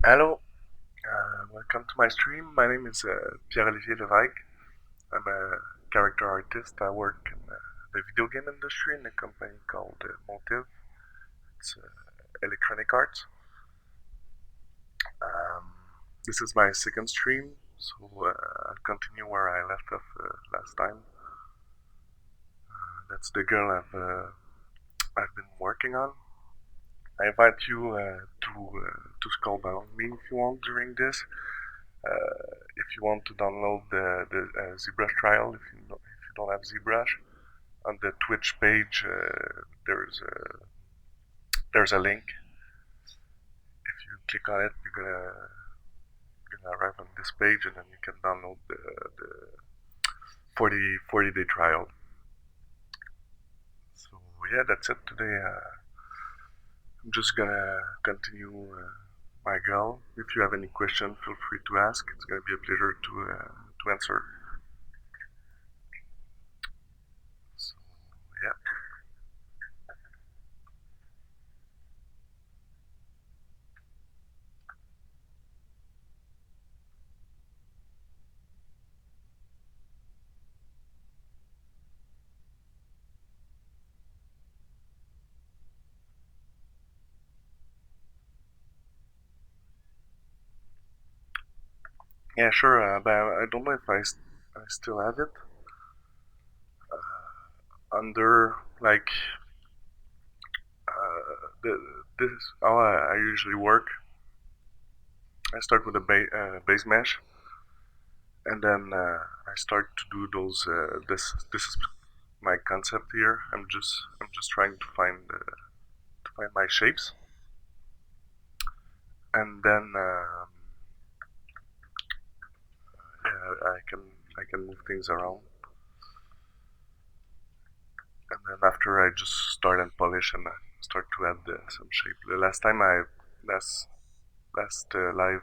Hello, welcome to my stream. My name is Pierre-Olivier Lévesque. I'm a character artist. I work in the video game industry in a company called Motive. It's electronic arts. Um, this is my second stream, so I'll continue where I left off last time. That's the girl I've been working on. I invite you to scroll down me if you want during this. If you want to download the ZBrush trial, if you don't have ZBrush, on the Twitch page there's a link. If you click on it, you're gonna arrive on this page, and then you can download the 40-day trial. So yeah, that's it today. I'm just gonna continue my girl. If you have any question, feel free to ask. It's gonna be a pleasure to answer. So yeah. Yeah, sure. But I don't know if I still have it under like this is how I usually work. I start with a base mesh, and then I start to do those. This is my concept here. I'm just trying to find my shapes, and then yeah, I can move things around, and then after I just start and polish and start to add some shape. The last time last live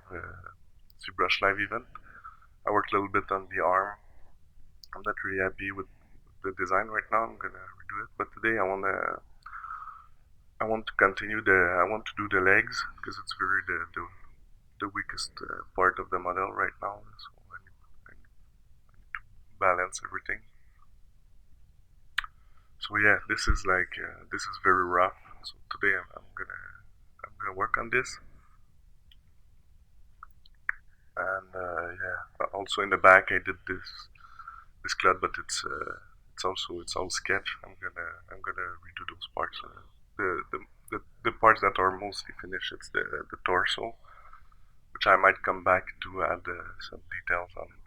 ZBrush live event, I worked a little bit on the arm. I'm not really happy with the design right now. I'm gonna redo it, but today I want to continue I want to do the legs because it's very the weakest part of the model right now. So I need to balance everything. So yeah, this is very rough. So today I'm gonna work on this, and yeah. Also in the back I did this cloud, but it's all sketch. I'm gonna redo those parts. The parts that are mostly finished, it's the torso, which I might come back to add some details on it.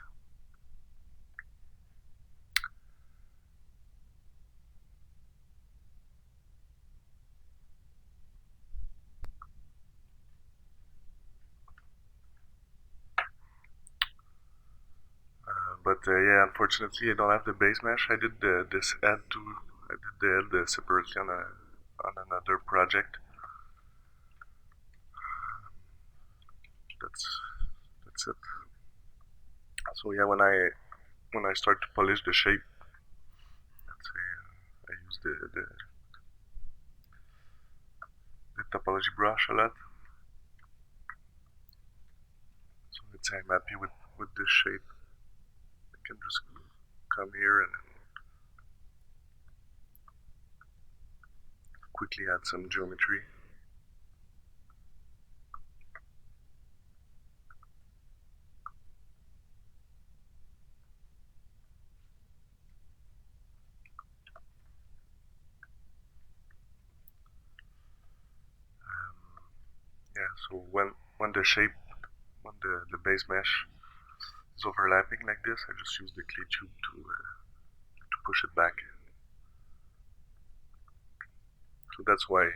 But yeah, unfortunately, I don't have the base mesh. I did this add to I did the add separately on another project. That's that's it. So yeah, when I start to polish the shape, let's say I use the topology brush a lot. So let's say I'm happy with this shape. I can just come here and quickly add some geometry. Yeah, so when the shape, when the base mesh is overlapping like this, I just use the clay tube to push it back. So that's why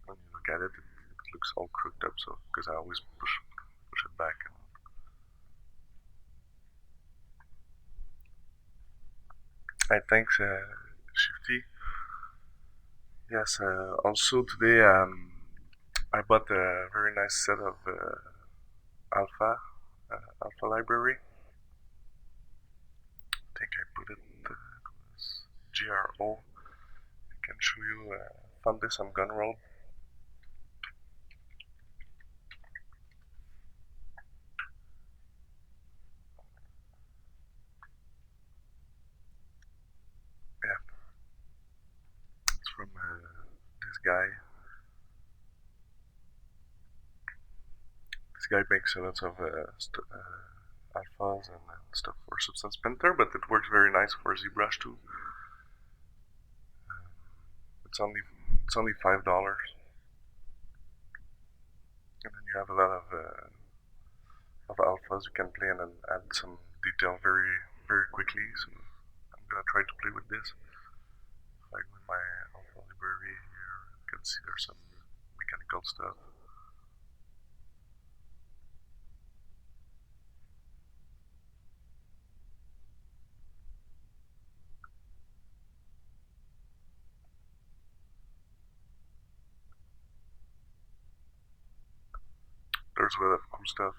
when you look at it, it looks all crooked up. So because I always push it back. I thanks Shifty. Yes. Also today, I bought a very nice set of Alpha Alpha library. I think I put it. It was GRO. I can show you. Found this on Gunroad. Yeah, it's from this guy. This guy makes a lot of alphas and stuff for Substance Painter, but it works very nice for ZBrush too. It's only it's only $5, and then you have a lot of alphas you can play and add some detail very quickly. So I'm gonna try to play with this. Like with my alpha library here, you can see there's some mechanical stuff. There's a lot of cool stuff.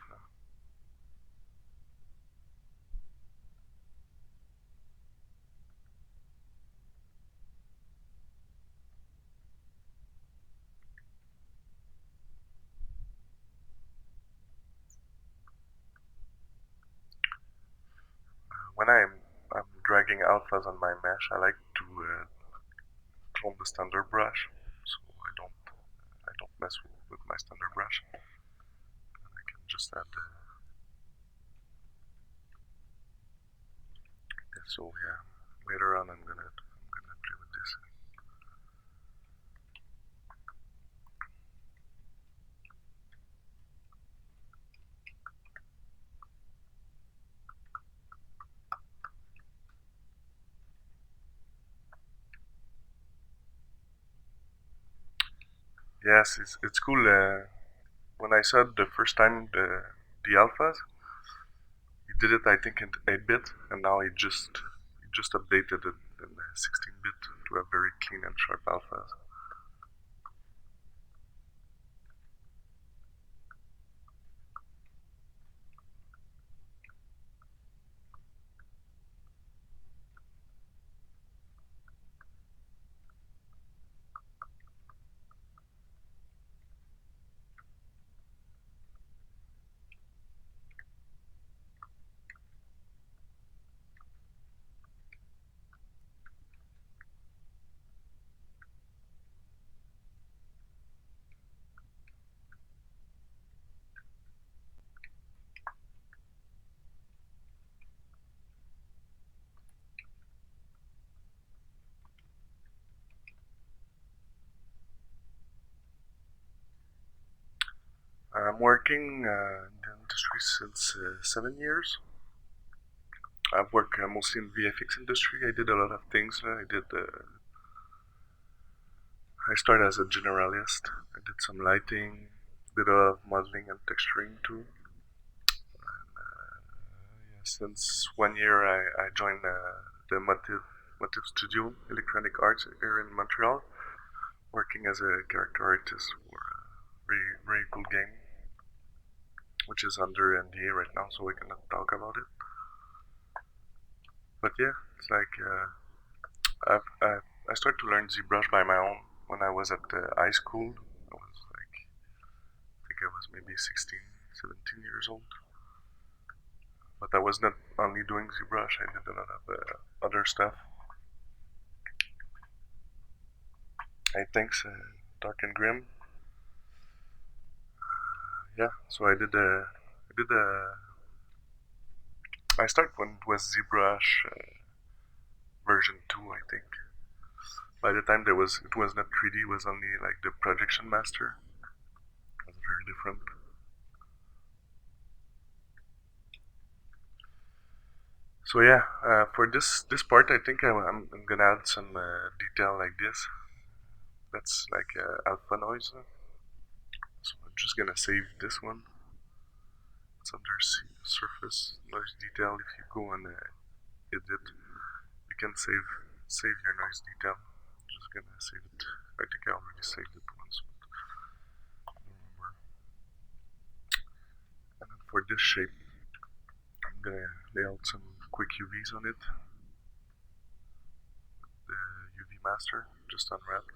When I'm dragging alphas on my mesh, I like to clone the standard brush, so I don't mess with my standard brush. And I can just add the so yeah. Later on, I'm gonna play with this. Yes, it's cool. When I saw the first time the alphas, he did it I think in 8-bit, and now he just updated it in 16-bit to have very clean and sharp alphas. I'm working in the industry since 7 years. I've worked mostly in VFX industry. I did a lot of things. I started as a generalist. I did some lighting, did a lot of modeling and texturing too. Yeah, since 1 year, I joined the Motive Studio, Electronic Arts here in Montreal, working as a character artist for a very cool game, which is under NDA right now, so we cannot talk about it. But yeah, it's like I started to learn ZBrush by my own when I was at high school. I was like, I think I was maybe 16, 17 years old. But I was not only doing ZBrush, I did a lot of other stuff. I thanks Dark and Grim. Yeah, so I did I started when it was ZBrush version 2, I think. By the time it was not 3D, it was only like the projection master. It was very different. So yeah, for this part, I think I'm gonna add some detail like this. that's like alpha noise. So I'm just gonna save this one. It's under surface noise detail. If you go and edit, you can save your noise detail. I'm just gonna save it. I think I already saved it once, but I don't remember. And then for this shape, I'm gonna lay out some quick UVs on it. The UV master just unwrapped.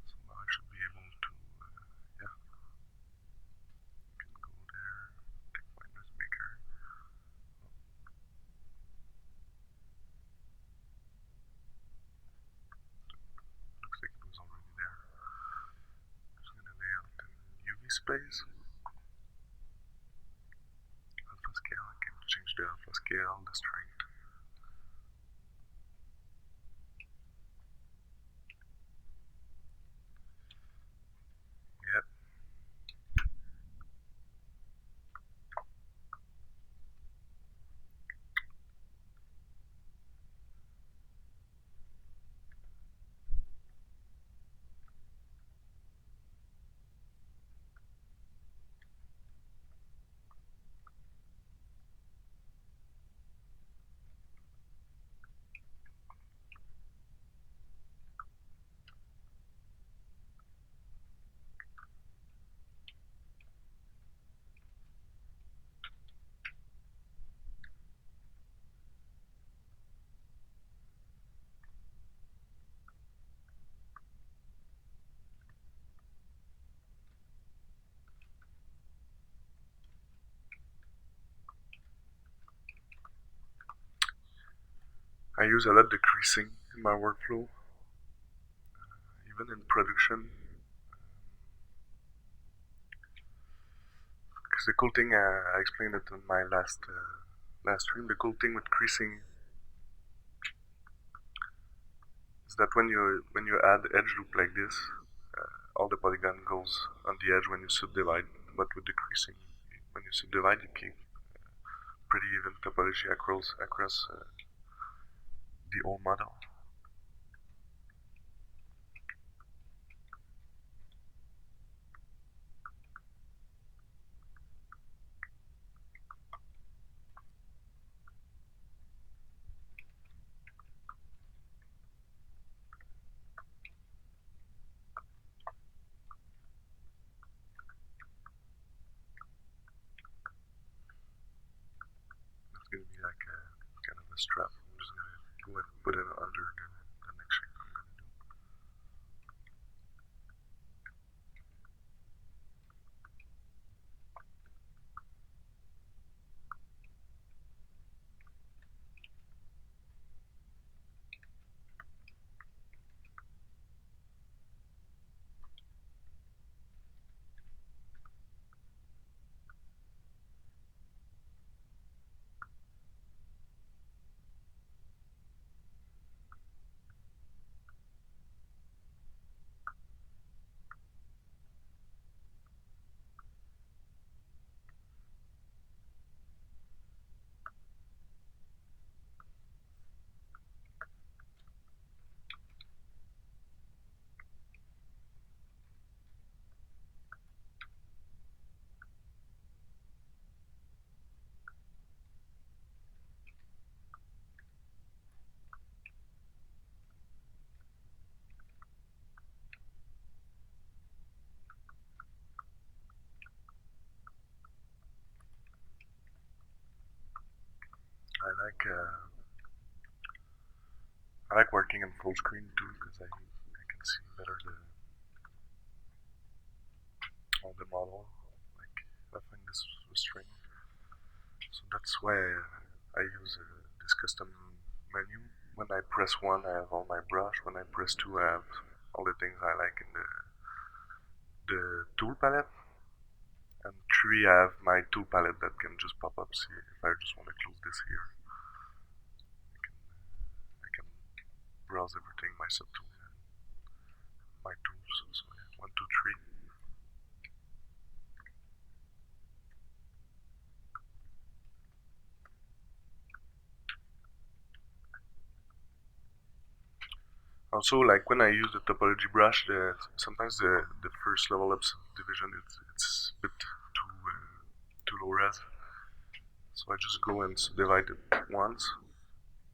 So now I should be able to, yeah, can go there, take my noise maker. Looks like it was already there. Just gonna lay out an UV space. Alpha scale, I can change the alpha scale, the strength. Yeah. I use a lot of creasing in my workflow, even in production. Because the cool thing, I explained it in my last stream. The cool thing with creasing is that when you add edge loop like this, all the polygon goes on the edge when you subdivide. But with the creasing, when you subdivide, you keep pretty even topology across the whole model. It's gonna be like a kind of a strap. I'm just gonna go and put it under the next shape I'm gonna do. I like working in full screen too because I can see better all the model, like nothing this restraint. So that's why I use this custom menu. When I press 1, I have all my brush. When I press 2, I have all the things I like in the tool palette. And 3, I have my tool palette that can just pop up. See if I just want to close this here, I can browse everything, my subtool, my tools. So yeah, 1, 2, 3. Also, like when I use the topology brush, sometimes the first level of subdivision it's a bit too low res. So I just go and subdivide it once,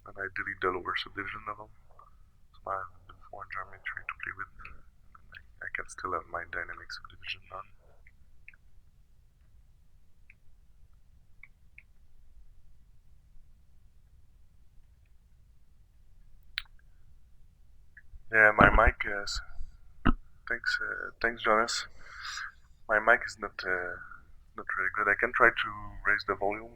and I delete the lower subdivision level. So I have a bit more geometry to play with, and I can still have my dynamic subdivision done. Yeah, my mic. Thanks, Jonas. My mic is not really good. I can try to raise the volume.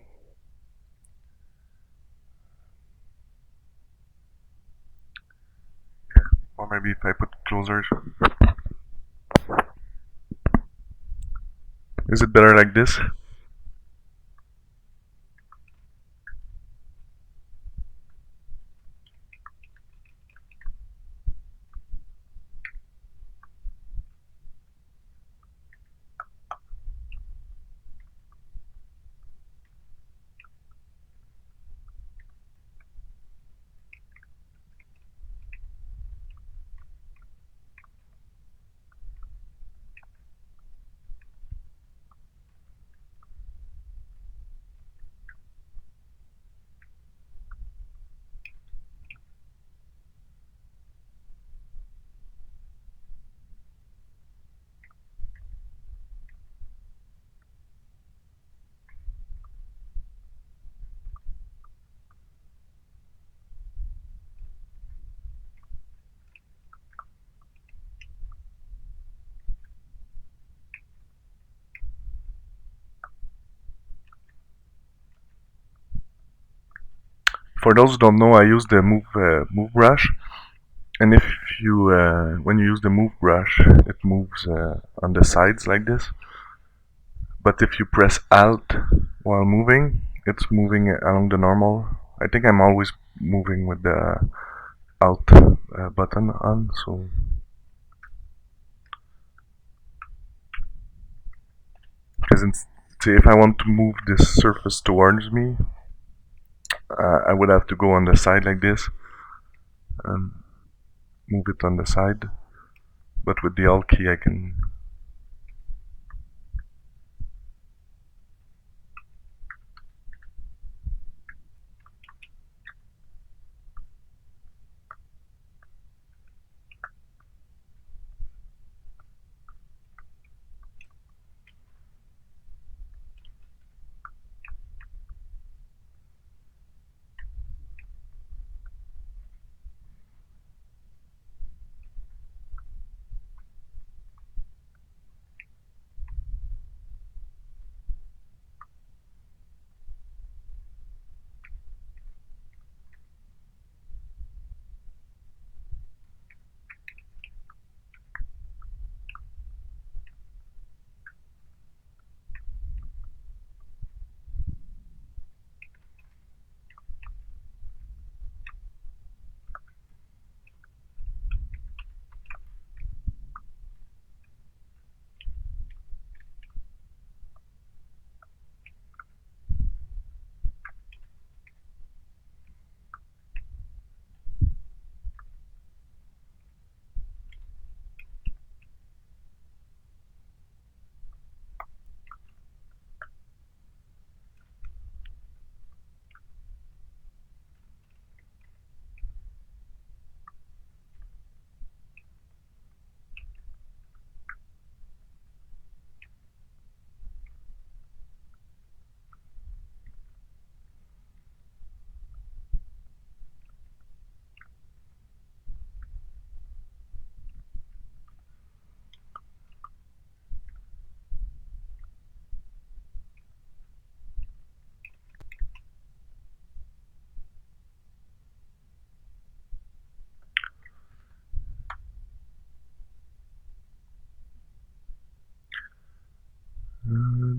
Yeah, or maybe if I put closer. Is it better like this? For those who don't know, I use the move brush, and if you when you use the move brush, it moves on the sides like this. But if you press Alt while moving, it's moving along the normal. I think I'm always moving with the Alt button on, so because if I want to move this surface towards me, I would have to go on the side like this and move it on the side. But with the Alt key, I can.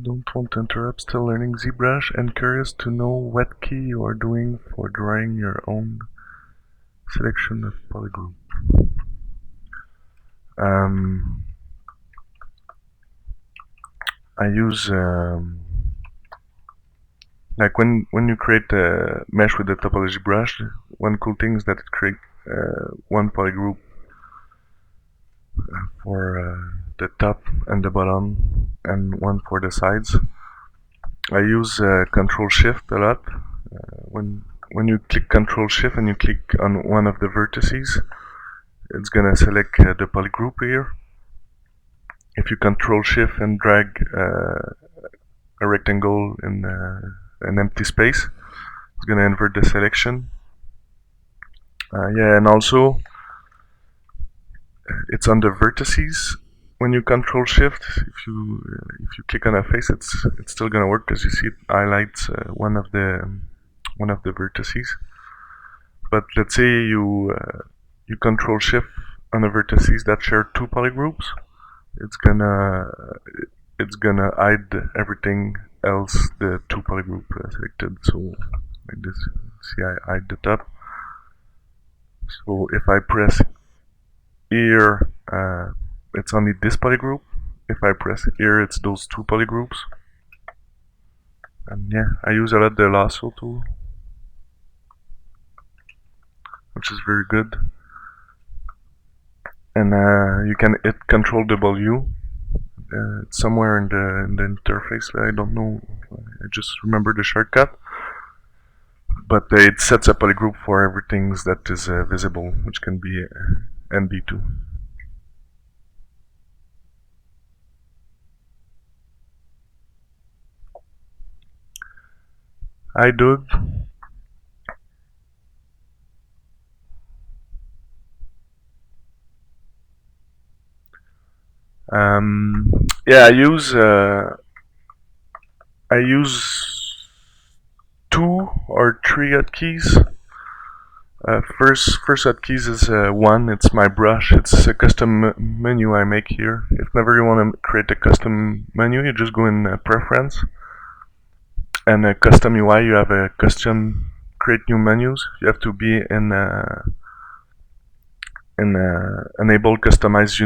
Don't want to interrupt, still learning ZBrush and curious to know what key you are doing for drawing your own selection of polygroup. Um, I use like when you create a mesh with the topology brush, one cool thing is that one polygroup for the top and the bottom, and one for the sides. I use Control Shift a lot. When you click Control Shift and you click on one of the vertices, it's gonna select the polygroup here. If you Control Shift and drag a rectangle in an empty space, it's gonna invert the selection. Yeah, and also it's on the vertices. When you Control Shift, if you click on a face, it's still gonna work because you see it highlights one of the vertices. But let's say you Control Shift on the vertices that share two polygroups, it's gonna hide everything else the two polygroup selected. So like this, see I hide the top. So if I press here, it's only this polygroup. If I press here, it's those two polygroups. And yeah, I use a lot the lasso tool, which is very good. And you can hit Control W. It's somewhere in the interface. I don't know. I just remember the shortcut. But it sets a polygroup for everything that is visible, which can be ND2. Hi, Doug. Yeah, I use 2 or 3 hotkeys. First hotkey is 1. It's my brush. It's a custom menu I make here. If never you want to create a custom menu, you just go in Preference, and a custom UI. You have a custom create new menus. You have to be in enable customize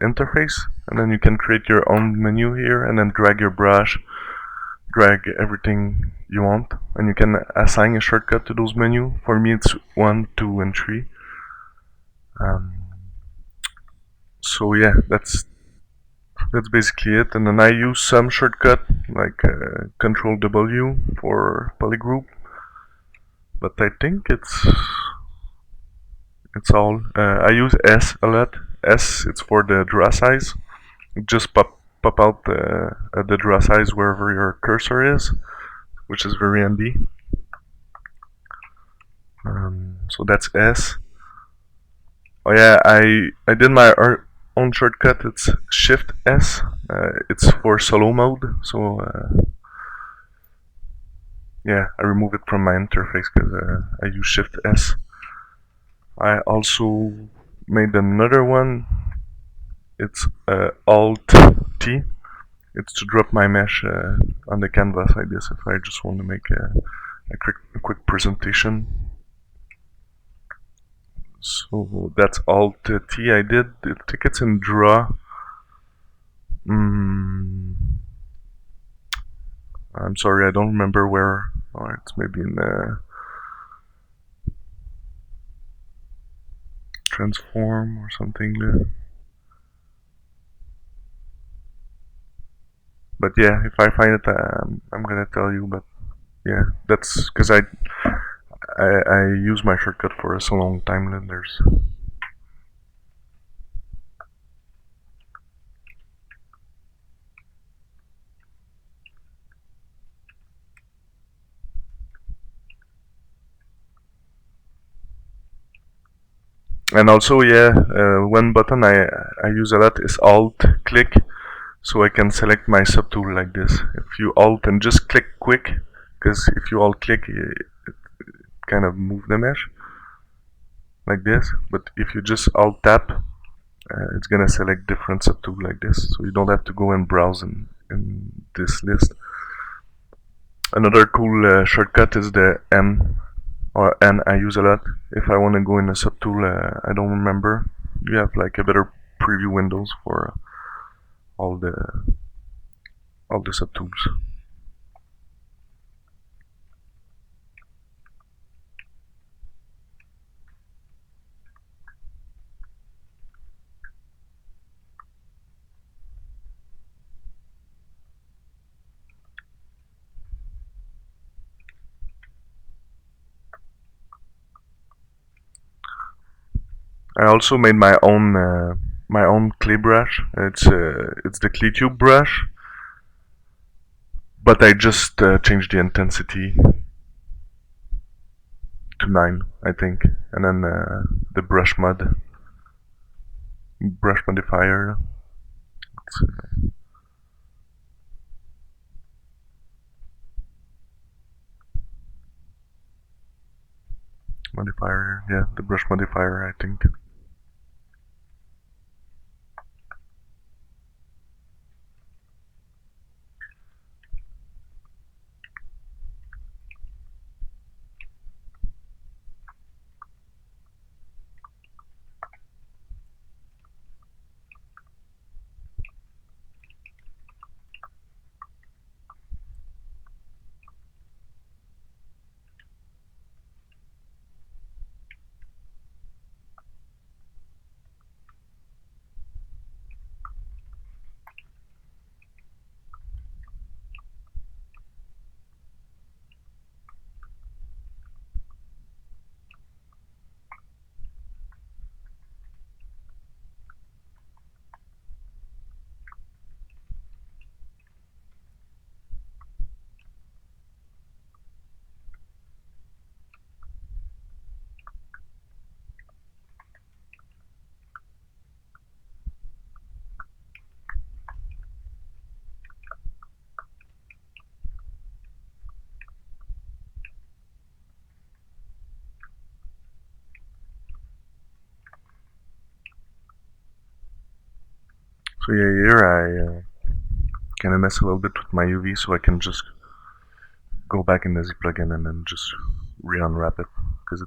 interface, and then you can create your own menu here, and then drag your brush, drag everything you want, and you can assign a shortcut to those menus. For me it's 1, 2, and 3. So yeah, that's basically it. And then I use some shortcut like Control W for polygroup, but I think it's all. I use S a lot. S, it's for the draw size. Just pop out the draw size wherever your cursor is, which is very handy. So that's S. Oh yeah, I did my own shortcut. It's Shift S. It's for solo mode. So yeah, I remove it from my interface because I use Shift S. I also made another one. It's Alt T. It's to drop my mesh on the canvas like this if I just want to make a quick presentation. So that's Alt T I did. I think it's in Draw. I'm sorry, I don't remember where. Oh, it's maybe in Transform or something. But yeah, if I find it, I'm gonna tell you. But yeah, that's because I use my shortcut for so long time. Then there's. And also, yeah, one button I use a lot is Alt click, so I can select my subtool like this. If you Alt and just click quick, because if you Alt click, it kind of move the mesh like this. But if you just Alt tap, it's gonna select different subtool like this, so you don't have to go and browse in this list. Another cool shortcut is the M or N I use a lot. If I want to go in a subtool I don't remember, you have like a better preview windows for all the subtools. I also made my own clay brush. It's the clay tube brush, but I just changed the intensity to 9, I think, and then the brush modifier. It's, modifier, yeah, the brush modifier, I think. So yeah, here I kind of mess a little bit with my UV, so I can just go back in the Z plugin and then just re-unwrap it, because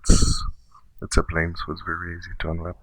it's a plane, so it's very easy to unwrap.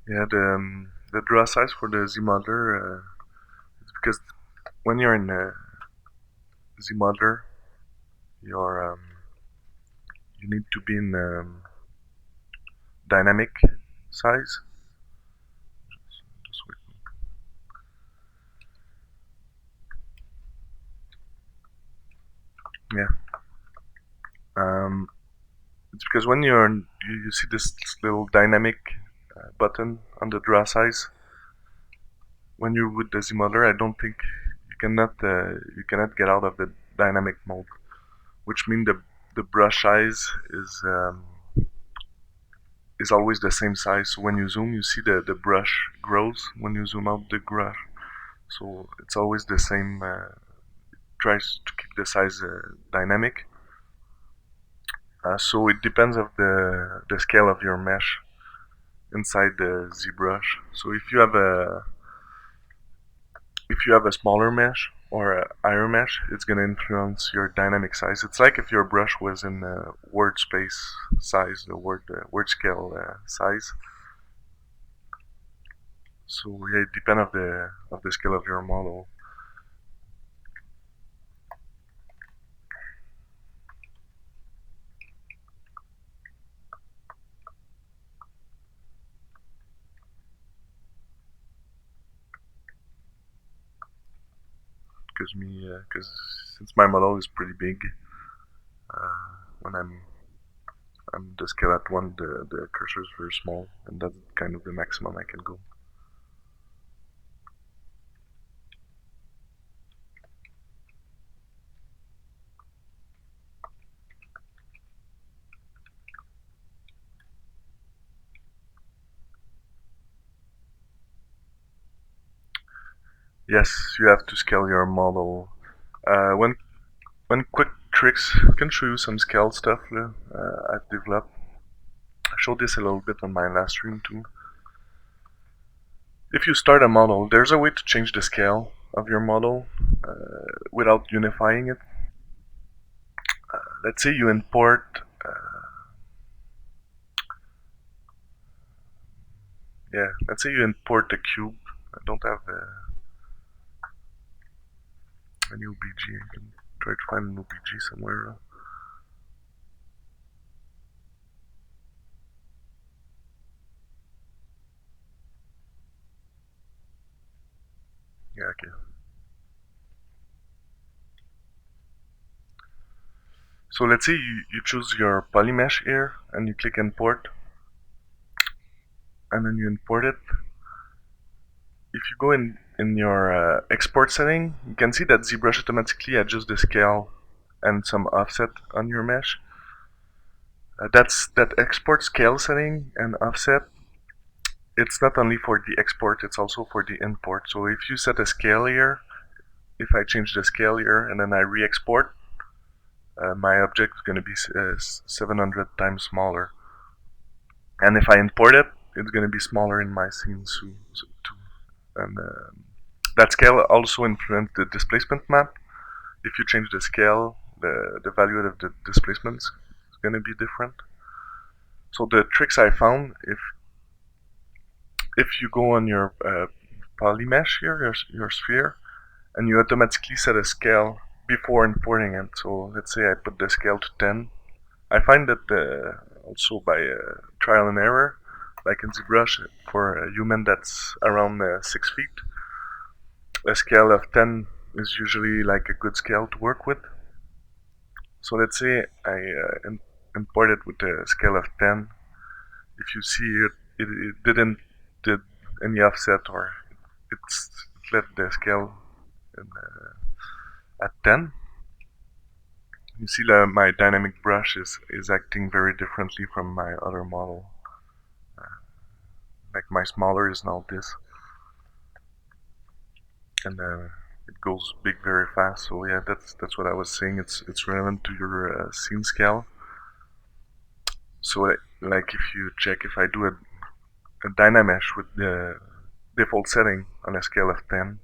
Yeah, the draw size for the Z modeler, it's because when you're in Z modeler, you're you need to be in dynamic size. Just wait. Yeah. It's because when you see this little dynamic button on the draw size, when you're with the Z modeler, I don't think you cannot get out of the dynamic mode, which means the brush size is always the same size. So when you zoom, you see the brush grows when you zoom out the brush. So it's always the same. Tries to keep the size dynamic. So it depends of the scale of your mesh inside the ZBrush. So if you have a smaller mesh or a higher mesh, it's gonna influence your dynamic size. It's like if your brush was in word space size, the word scale size. So yeah, it depends of the scale of your model. Because since my model is pretty big, when I'm the scale at 1, the cursor is very small, and that's kind of the maximum I can go. Yes, you have to scale your model. When quick tricks, I can show you some scale stuff I've developed. I showed this a little bit on my last stream too. if you start a model, there's a way to change the scale of your model without unifying it. Let's say you import let's say you import a cube. I don't have an OBG. I can try to find an OBG somewhere. Yeah, okay. So let's say you choose your polymesh here and you click import and then you import it. If you go in your export setting, you can see that ZBrush automatically adjusts the scale and some offset on your mesh. That export scale setting and offset, it's not only for the export, it's also for the import. So if you set a scale here, if I change the scale here and then I re-export, my object is going to be 700 times smaller. And if I import it, it's going to be smaller in my scene too. And that scale also influences the displacement map. If you change the scale, the value of the displacement is going to be different. So the tricks I found, if you go on your polymesh here, your sphere, and you automatically set a scale before importing it. So let's say I put the scale to 10. I find that also by trial and error, like in ZBrush, for a human that's around 6 feet, a scale of 10 is usually like a good scale to work with. So let's say I import it with a scale of 10. If you see it didn't did any offset, or it let the scale in, at 10. You see that my dynamic brush is acting very differently from my other model. Like my smaller is now this, and it goes big very fast. So yeah, that's what I was saying. It's relevant to your scene scale. So like if you check, if I do a Dynamesh with the default setting on a scale of 10,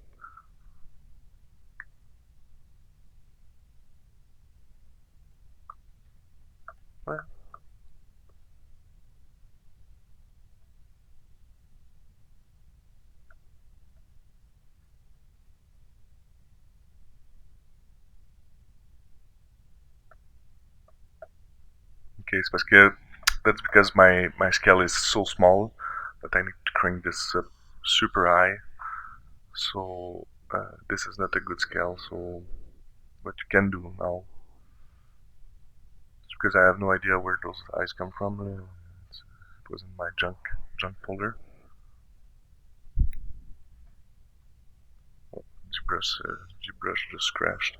well, okay, that's because my scale is so small that I need to crank this up super high. So this is not a good scale. So what you can do now, it's because I have no idea where those eyes come from. It was in my junk folder. Oh, ZBrush just crashed.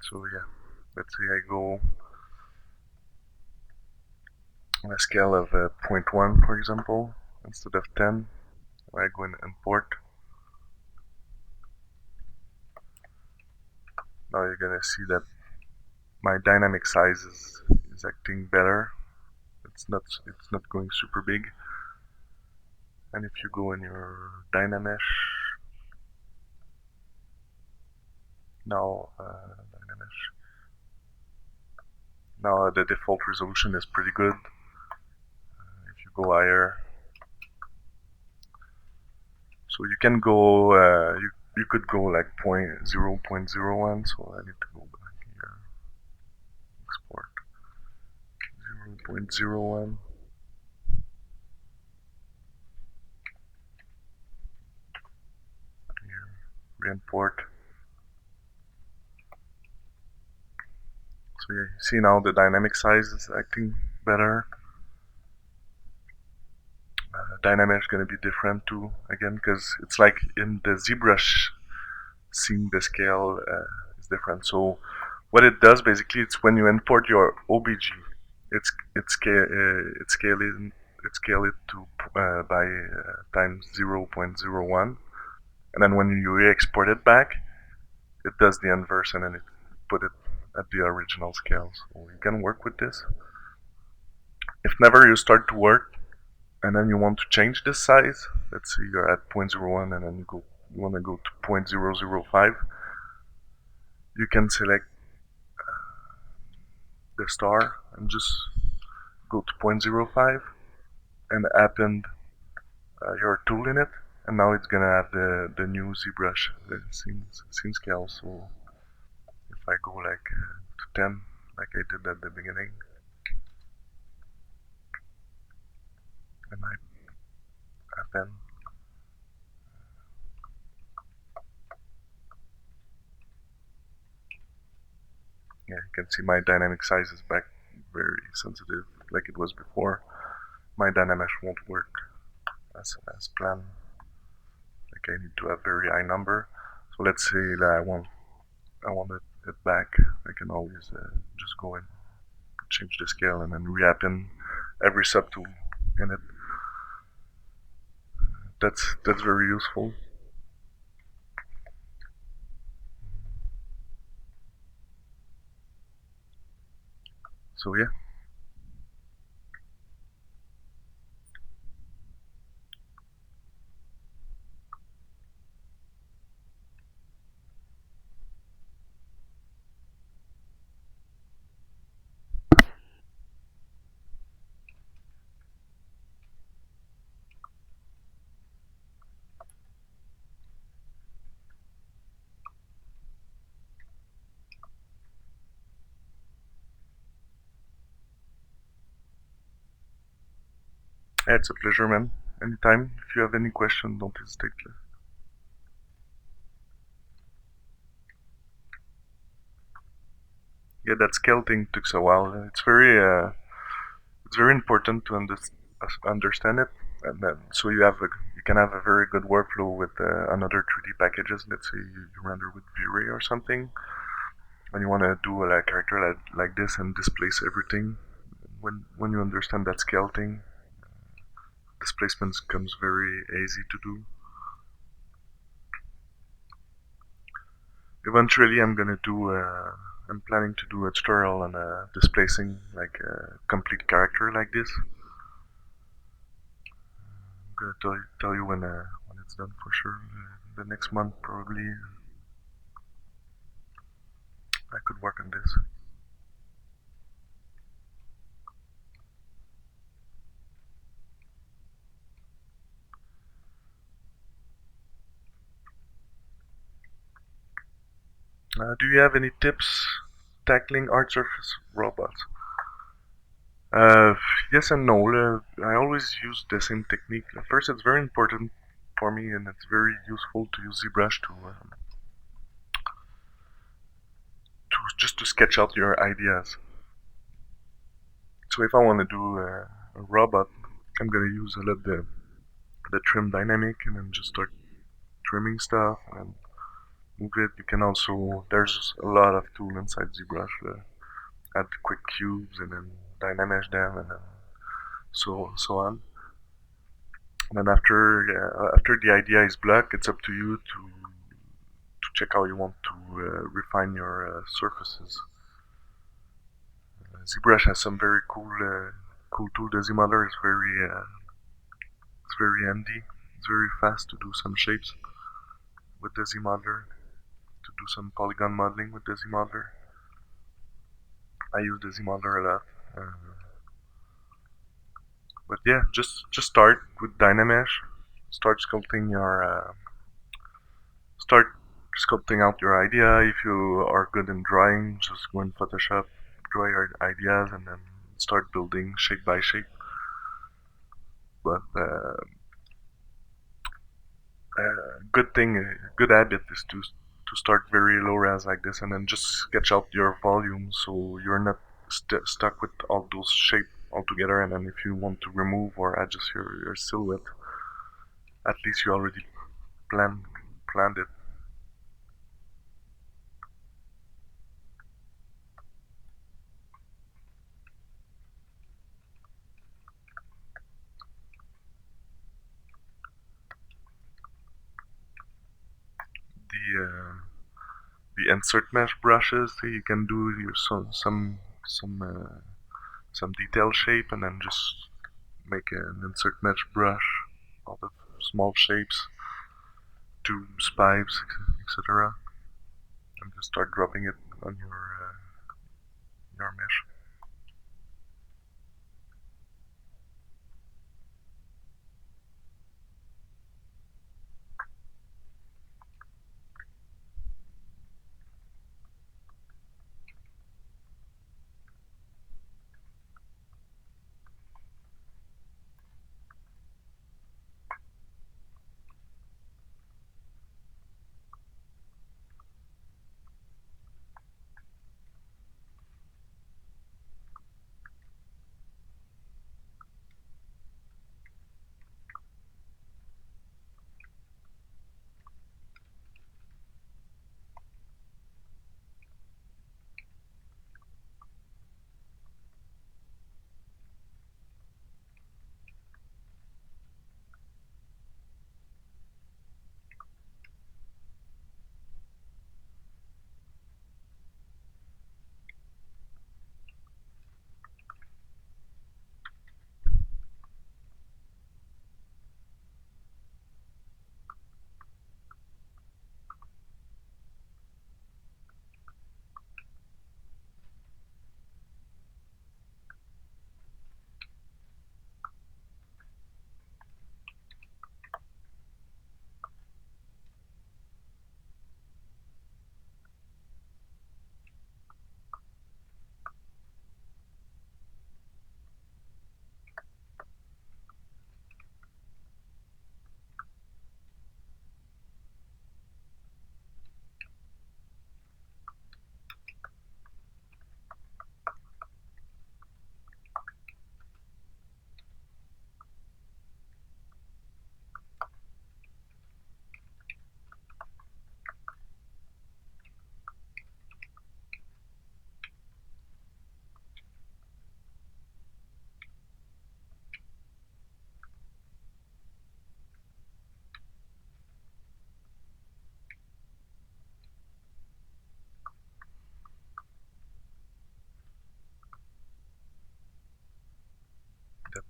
So yeah, let's say I go on a scale of 0.1, for example, instead of 10. I go and import. Now you're gonna see that my dynamic size is acting better. It's not going super big. And if you go in your Dynamesh, now now the default resolution is pretty good. If you go higher, so you can go you could go like 0.01. So I need to go back here, export 0.01. Here, re-import. So yeah, you see now the dynamic size is acting better. Dynamesh is going to be different too, again, because it's like in the ZBrush scene, the scale is different. So what it does basically, it's when you import your OBG, it's scale it to by times 0.01, and then when you export it back, it does the inverse and then it put it at the original scale. So you can work with this. If never you start to work and then you want to change this size, let's say you're at 0.01 and then you want to go to 0.005, you can select the star and just go to 0.05 and append your tool in it, and now it's gonna have the new ZBrush, the scene scale. So if I go like to 10, like I did at the beginning, and I append, yeah, you can see my dynamic size is back very sensitive, like it was before. My dynamic won't work as planned. Like I need to have very high number. So let's say that I want it back. I can always just go and change the scale and then reappend every subtool in it. That's very useful. So yeah. Yeah, it's a pleasure, man. Anytime. If you have any question, don't hesitate. Yeah, that scale thing takes a while. It's very important to understand it, and then so you can have a very good workflow with another 3D packages. Let's say you render with V-Ray or something, and you want to do a character like this and displace everything. When you understand that scale thing, displacement becomes very easy to do. Eventually, I'm planning to do a tutorial on displacing like a complete character like this. I'm gonna tell you when it's done for sure. The next month probably I could work on this. Do you have any tips tackling art surface robots? Uh, yes and no. I always use the same technique. First, it's very important for me, and it's very useful to use ZBrush to just to sketch out your ideas. So if I want to do a robot, I'm gonna use a lot the trim dynamic, and then just start trimming stuff and move it. You can also there's a lot of tool inside ZBrush. Add quick cubes and then dynamize them and then so on. And then after the idea is blocked, it's up to you to check how you want to refine your surfaces. ZBrush has some very cool tool. The ZModeler is it's very handy. It's very fast to do some shapes with the ZModeler, to do some polygon modeling with the ZModeler. I use the ZModeler a lot. But yeah, just start with Dynamesh. Start sculpting your start sculpting out your idea. If you are good in drawing, just go in Photoshop, draw your ideas, and then start building shape by shape. But good habit is to start very low res like this, and then just sketch out your volume, so you're not stuck with all those shapes altogether. And then if you want to remove or adjust your silhouette, at least you already planned it. the insert mesh brushes. You can do some detail shape and then just make an insert mesh brush out of small shapes, tubes, pipes, etc. And just start dropping it on your mesh.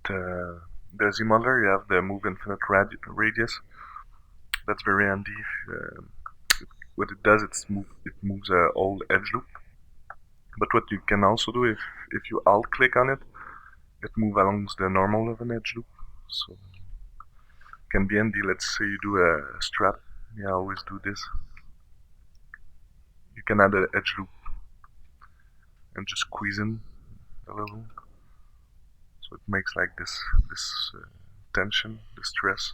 The Z modeler, you have the move infinite radius. That's very handy. What it does, it moves a whole edge loop. But what you can also do, if you alt click on it, it moves along the normal of an edge loop. So it can be handy. Let's say you do a strap. Yeah, I always do this. You can add an edge loop and just squeeze in a little. So it makes like this tension, this stress.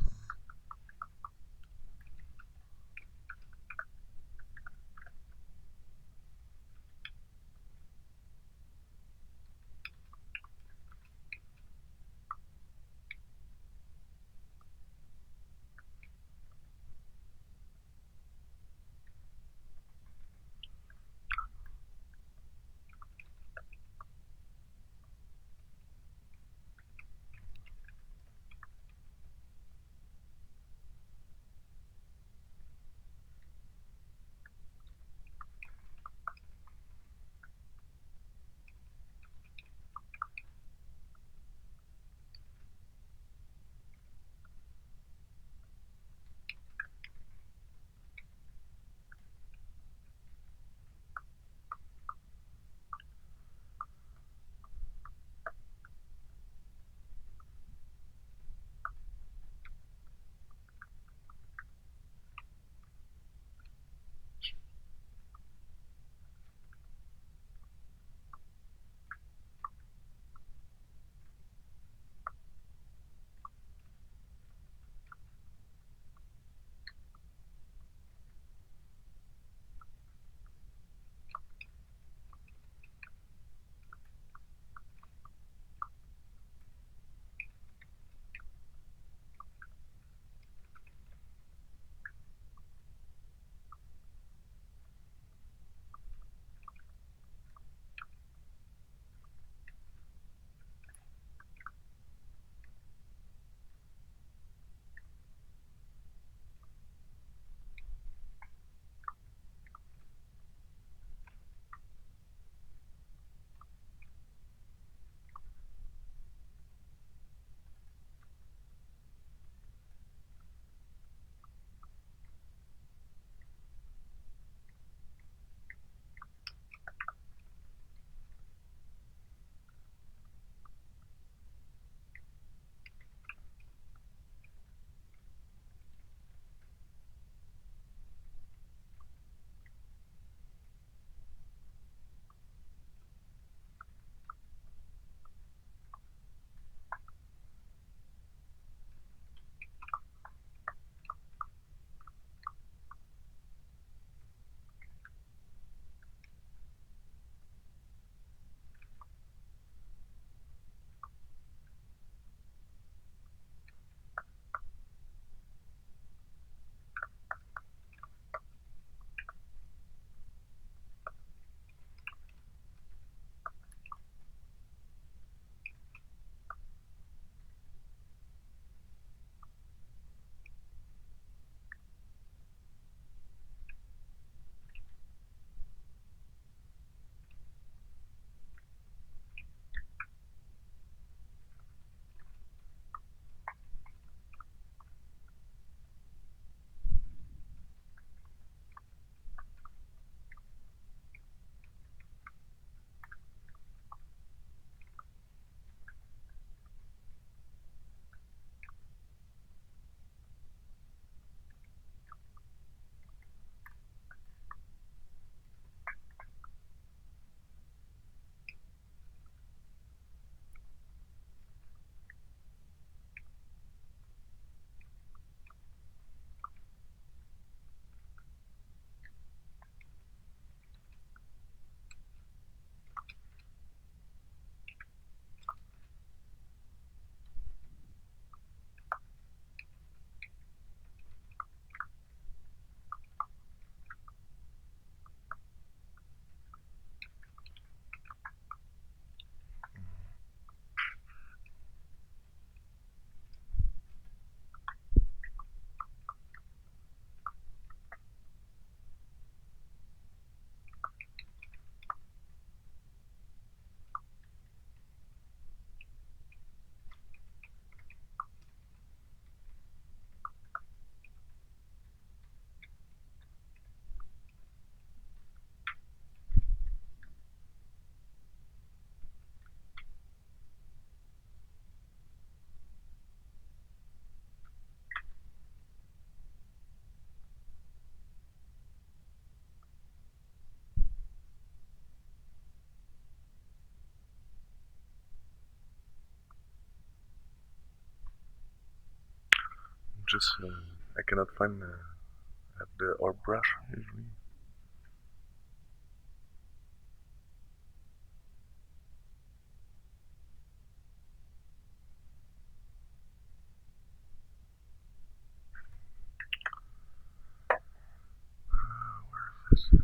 just I cannot find the orb brush usually. Where is this?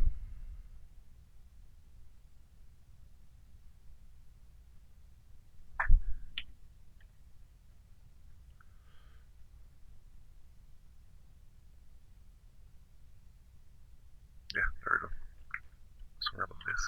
Yeah, there we go. Sorry about this.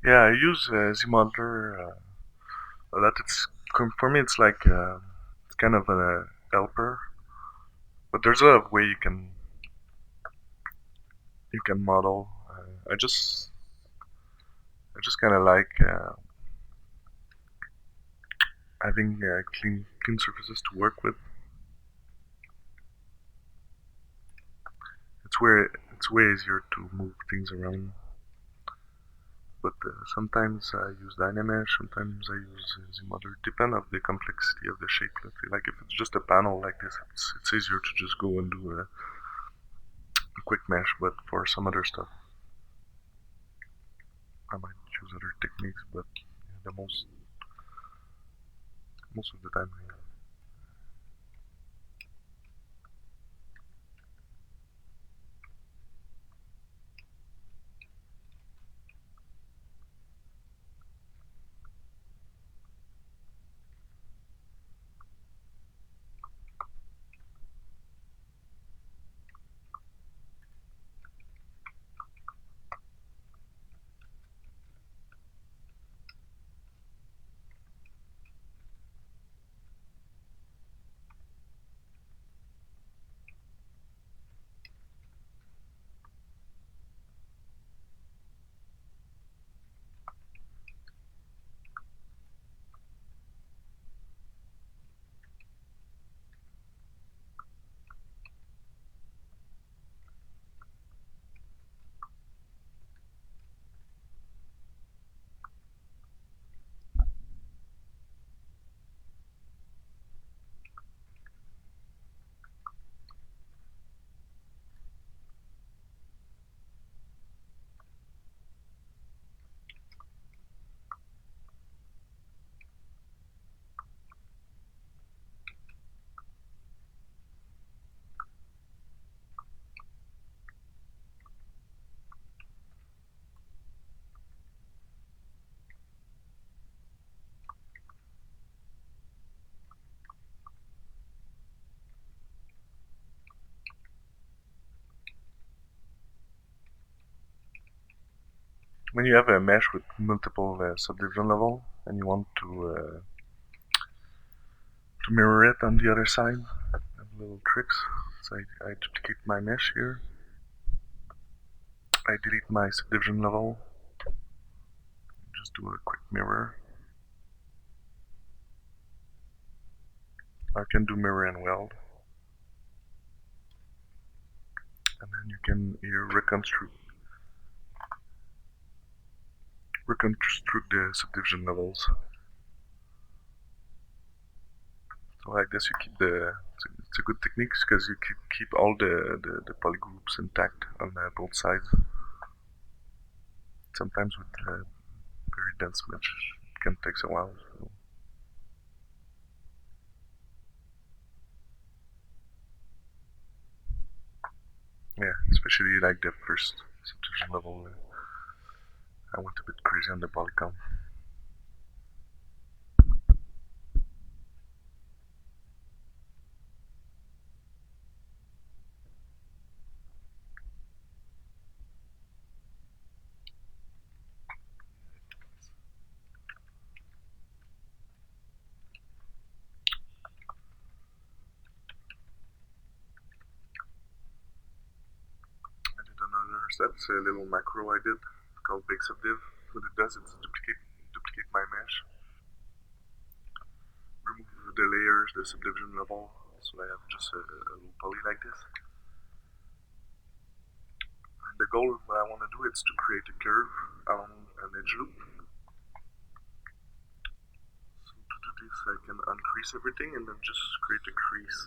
Yeah, I use ZModeler a lot. For me, it's like it's kind of a helper, but there's a lot of way you can model. I just kind of like having clean surfaces to work with. It's way easier to move things around. But sometimes I use Dynamesh, sometimes I use ZModeler. Depend of the complexity of the shape. Let's say, like if it's just a panel like this, it's easier to just go and do a quick mesh. But for some other stuff, I might choose other techniques. But yeah, the most of the time, when you have a mesh with multiple subdivision level and you want to mirror it on the other side, I have little tricks. So I duplicate my mesh here. I delete my subdivision level. Just do a quick mirror. I can do mirror and weld. And then you can here reconstruct the subdivision levels. So like this, you keep it's a good technique because you keep all the polygroups intact on both sides. Sometimes with very dense mesh, it can take a while. So. Yeah, especially like the first subdivision level. I went a bit crazy on the polygon. I did another, that's a little macro I did called bake subdiv. What it does is duplicate my mesh, remove the layers, the subdivision level, so I have just a little poly like this. And the goal what I want to do is to create a curve along an edge loop. So to do this I can uncrease everything and then just create a crease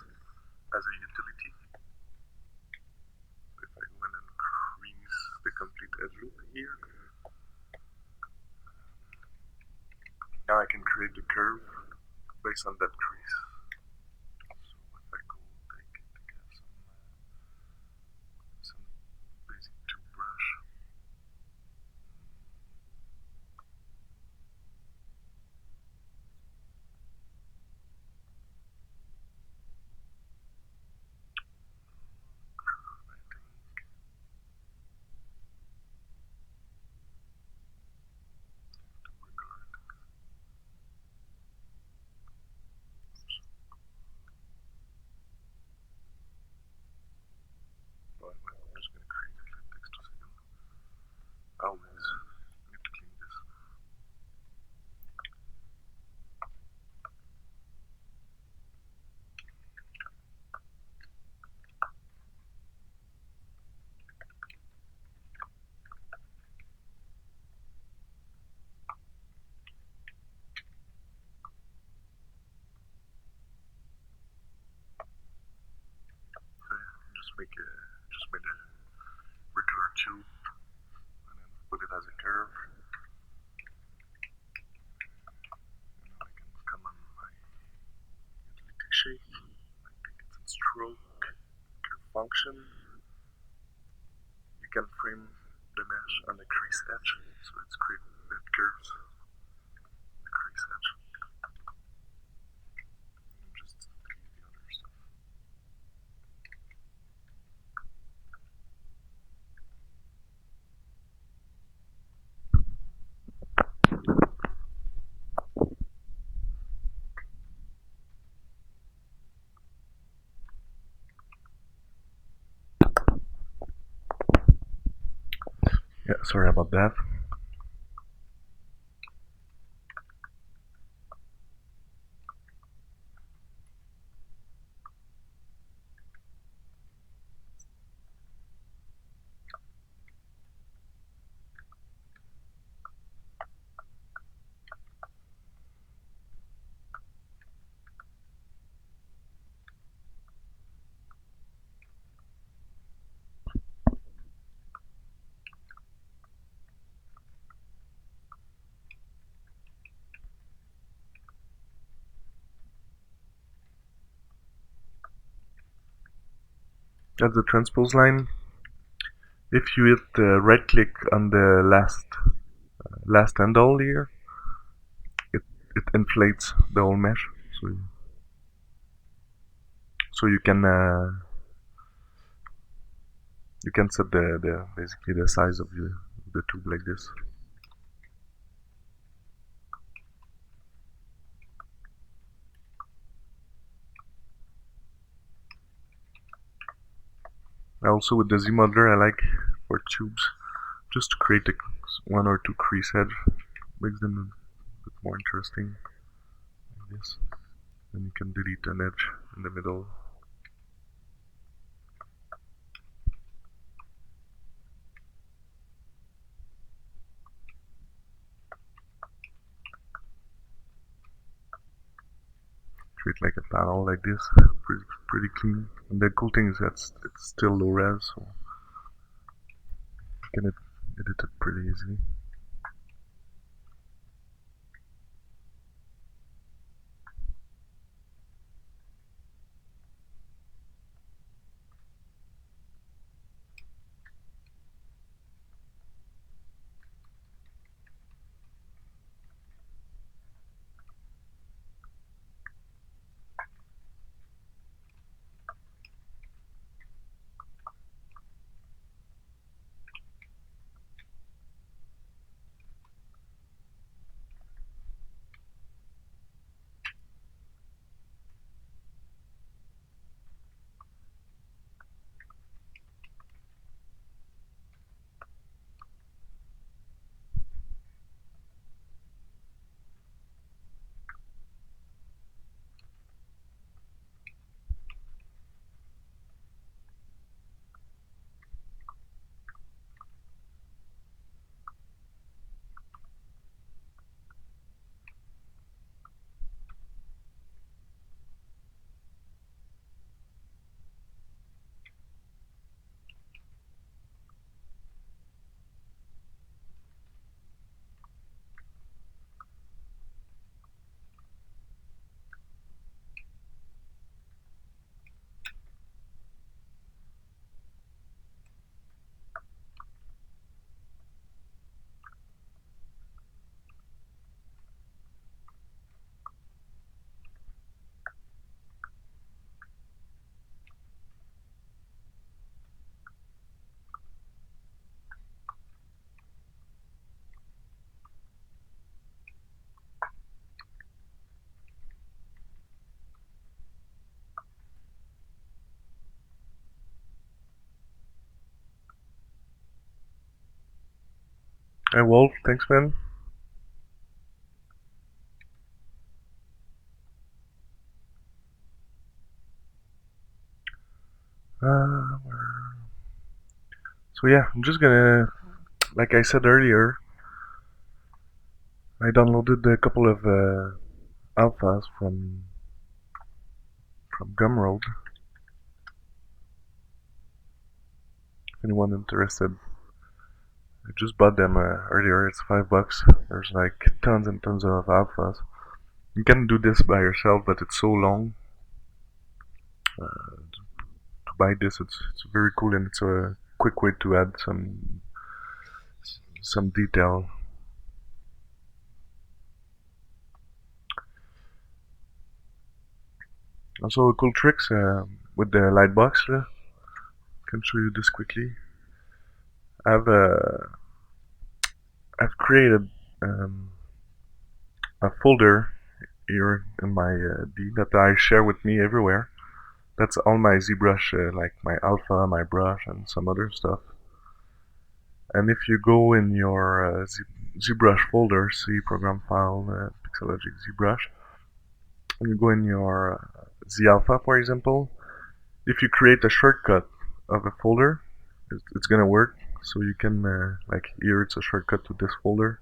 as a utility. So if I go and increase the complete edge loop here, now I can create the curve based on that crease. So if I go take some basic ZBrush, I think. I'm just gonna create a text a second. I always need to clean this. Okay, just made a regular tube and then put it as a curve. And now I can come on my utility shape. I think it's in stroke, curve function. You can frame the mesh on the crease edge, so it's create that curves the crease edge. And just delete the other stuff. Yeah, sorry about that. At the transpose line, if you hit right click on the last handle here, it inflates the whole mesh. So you can set the basically the size of the tube like this. Also with the Z modeler I like for tubes just to create one or two crease edge, makes them a bit more interesting like this. Then you can delete an edge in the middle. Create like a panel like this, pretty clean. And the cool thing is that it's still low res, so you can edit it pretty easily. Hey Wolf, thanks man. So yeah, I'm just gonna, like I said earlier, I downloaded a couple of alphas from Gumroad. If anyone interested, I just bought them earlier. It's $5. There's like tons and tons of alphas. You can do this by yourself, but it's so long. To buy this, it's very cool and it's a quick way to add some detail. Also, cool tricks with the lightbox. Can show you this quickly. I've uh, I've created um, a folder here in my D that I share with me everywhere. That's all my ZBrush, like my alpha, my brush, and some other stuff. And if you go in your ZBrush folder, see program file, Pixelogic ZBrush, and you go in your Z alpha, for example, if you create a shortcut of a folder, it's gonna work. So you can, like here, it's a shortcut to this folder.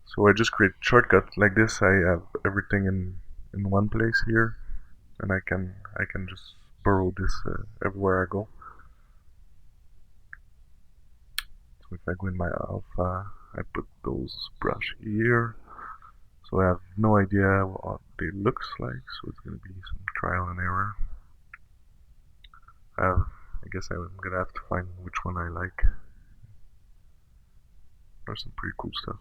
So I just create shortcut like this. I have everything in one place here, and I can just borrow this everywhere I go. So if I go in my alpha, I put those brush here. So I have no idea what they looks like. So it's gonna be some trial and error. I guess I'm gonna have to find which one I like. There's some pretty cool stuff.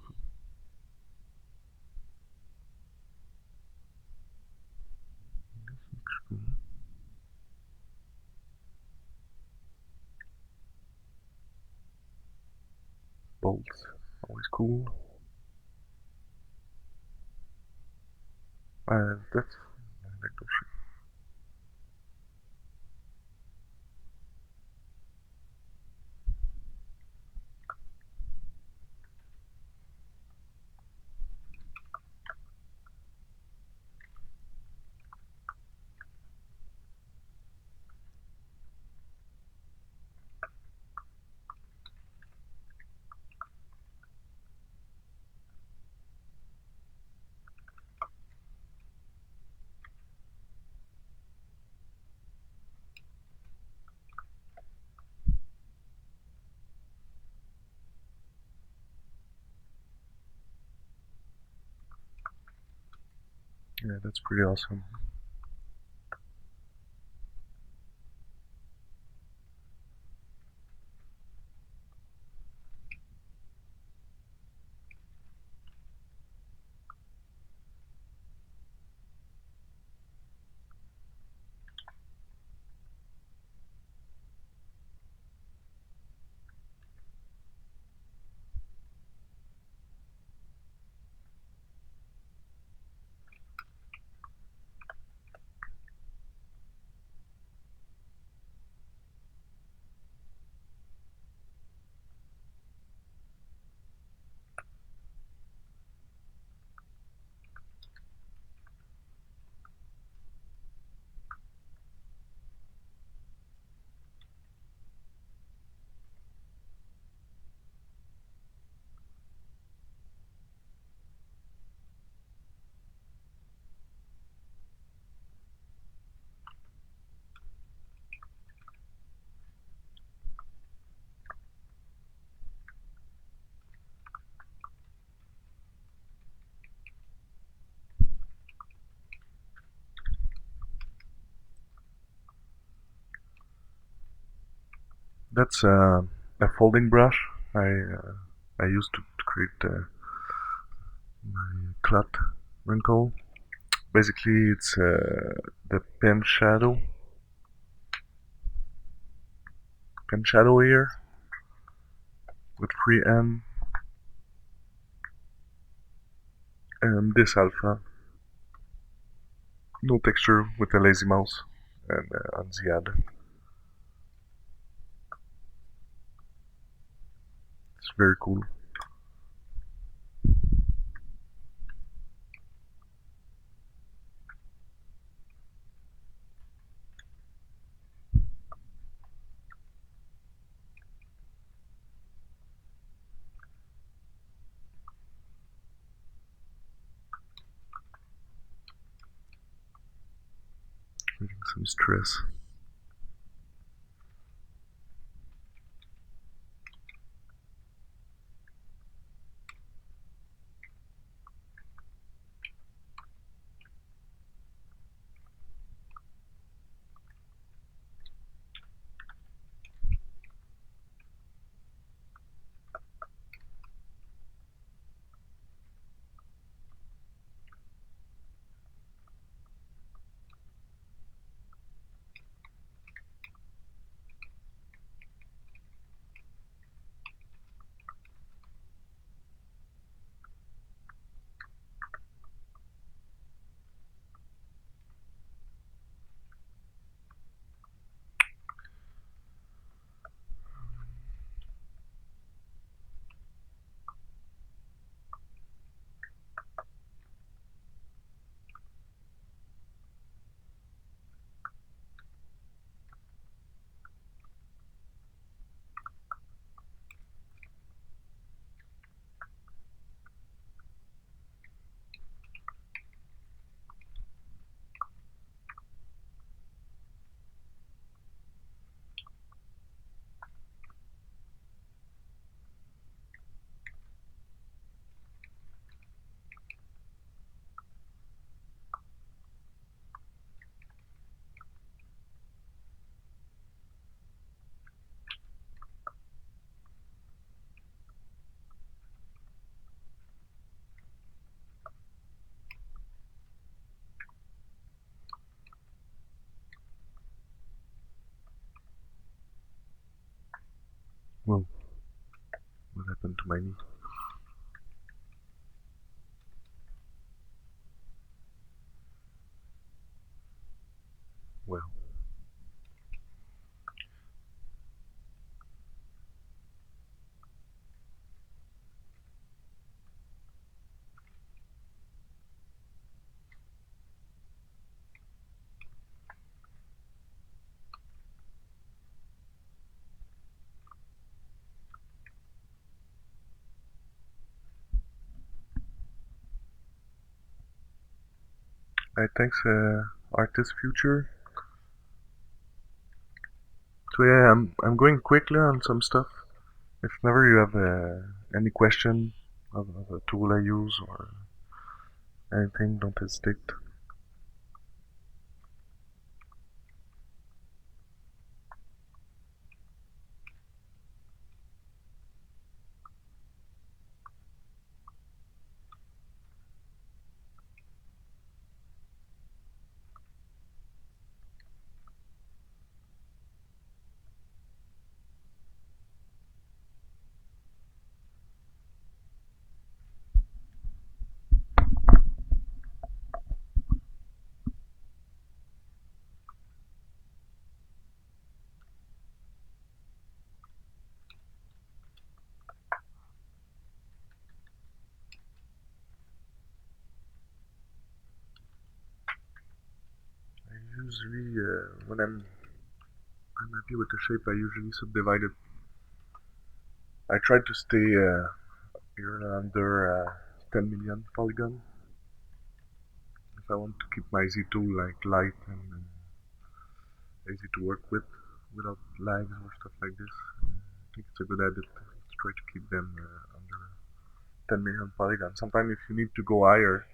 Bolts, always cool. That's like those. Yeah, that's pretty awesome. That's a folding brush I used to create my clut wrinkle. Basically, it's the pen shadow here with free M and this alpha. No texture with a lazy mouse and on Ziad. It's very cool. Getting some stress. Whoa, what happened to my knee? Well, I thanks Artist Future. So yeah, I'm going quickly on some stuff. If never you have any question of a tool I use or anything, don't hesitate. Usually, when I'm happy with the shape, I usually subdivide it. I try to stay here under 10 million polygon. If I want to keep my Z2 like light and easy to work with, without lags or stuff like this, I think it's a good edit to try to keep them under 10 million polygon. Sometimes if you need to go higher,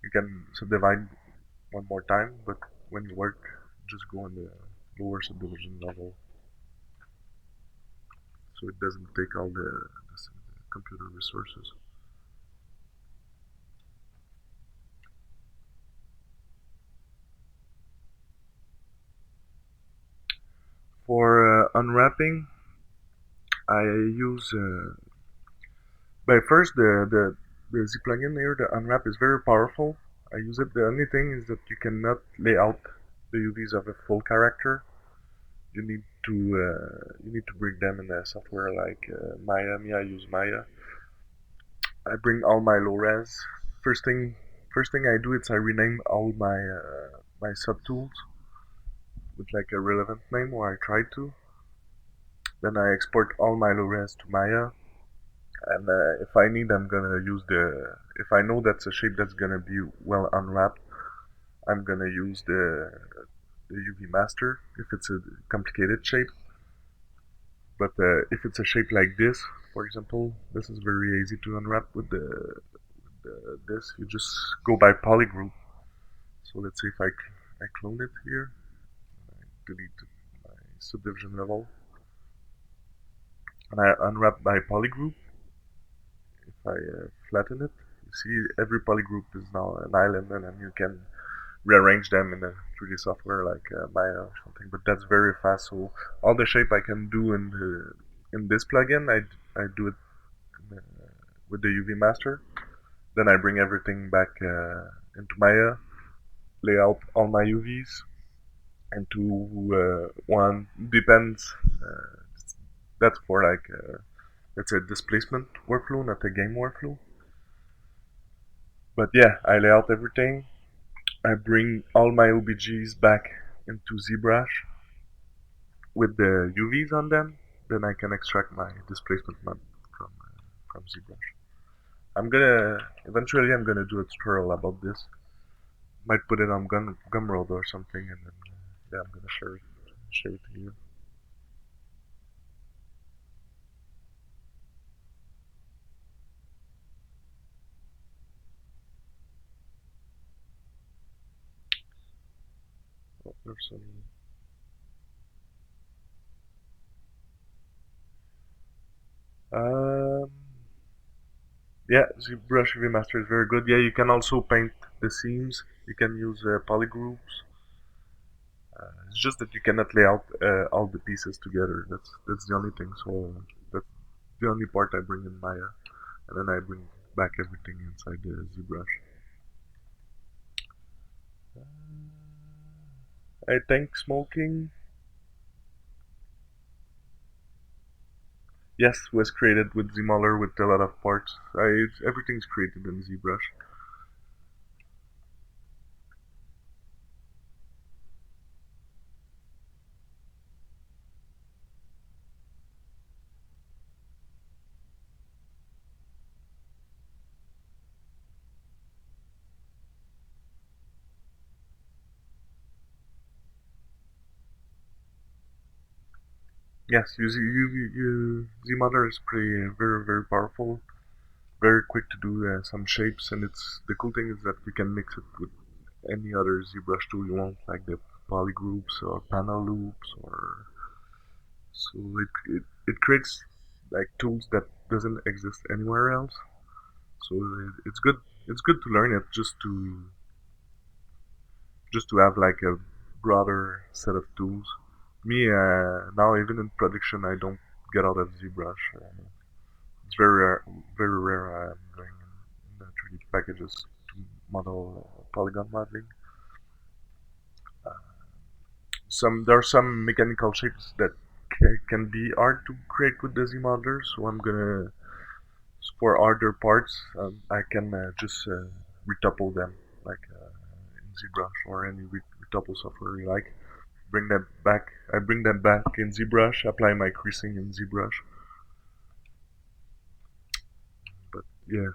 you can subdivide one more time, but when you work, just go on the lower subdivision level so it doesn't take all the computer resources. For unwrapping, I use but first the Z plugin here, the unwrap is very powerful. I use it. The only thing is that you cannot lay out the UVs of a full character. You need to bring them in a software like Maya. Me, I use Maya. I bring all my low res. First thing, first thing I do is I rename all my subtools with like a relevant name, or I try to. Then I export all my low res to Maya, and if I need, I'm gonna use the. If I know that's a shape that's gonna be well unwrapped, I'm gonna use the UV master if it's a complicated shape. But if it's a shape like this, for example, this is very easy to unwrap with this. You just go by polygroup. So let's say if I clone it here, I delete my subdivision level, and I unwrap by polygroup. If I flatten it, you see every polygroup is now an island, and then you can rearrange them in a 3D software like Maya or something. But that's very fast. So all the shape I can do in this plugin, I do it uh, with the UV master. Then I bring everything back into Maya, lay out all my UVs into one depends. That's for like let's say displacement workflow, not a game workflow. But yeah, I lay out everything. I bring all my OBGs back into ZBrush with the UVs on them. Then I can extract my displacement map from ZBrush. Eventually I'm gonna do a tutorial about this. Might put it on Gumroad or something, and then yeah, I'm gonna share it to you. Oh, there's some. Um, yeah, ZBrush UV Master is very good. Yeah, you can also paint the seams. You can use polygroups. It's just that you cannot lay out all the pieces together. That's the only thing. So that's the only part I bring in Maya, and then I bring back everything inside the ZBrush. I think smoking, yes, was created with ZMoller with a lot of parts. Everything's created in ZBrush. Yes, ZMoller is pretty very powerful, very quick to do some shapes, and it's the cool thing is that you can mix it with any other ZBrush tool you want, like the polygroups or panel loops, or so it creates like tools that doesn't exist anywhere else. So it's good. It's good to learn it just to have like a broader set of tools. Me now even in production I don't get out of ZBrush. It's very rare I'm going in the 3D packages to model polygon modeling. Some there are some mechanical shapes that can be hard to create with the Z modeler, so I'm gonna for harder parts I can just retouple them like in ZBrush or any retouple software you like. Bring them back. I bring them back in ZBrush. Apply my creasing in ZBrush. But yeah,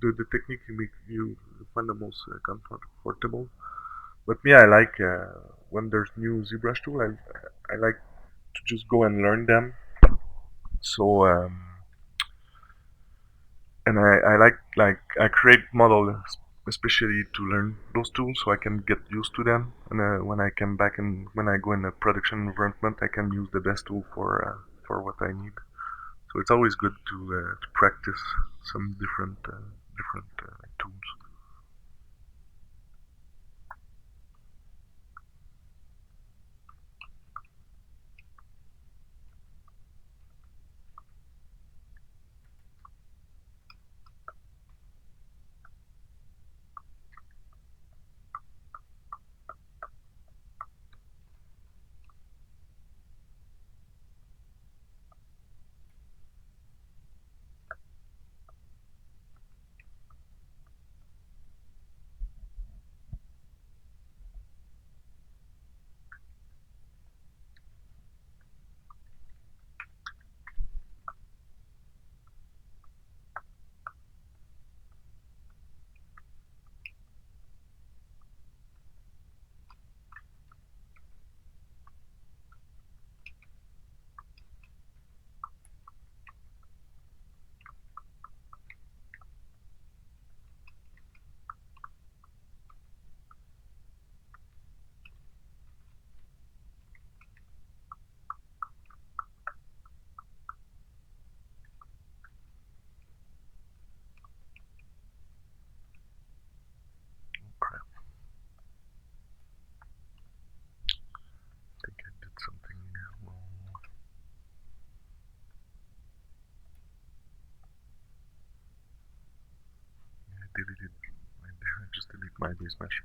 the technique you make you find the most comfortable. But me, I like when there's new ZBrush tool. I like to just go and learn them. So and I like I create models especially to learn those tools so I can get used to them. And when I come back and when I go in a production environment, I can use the best tool for what I need. So it's always good to practice some different tools. deleted. I just delete my base mesh.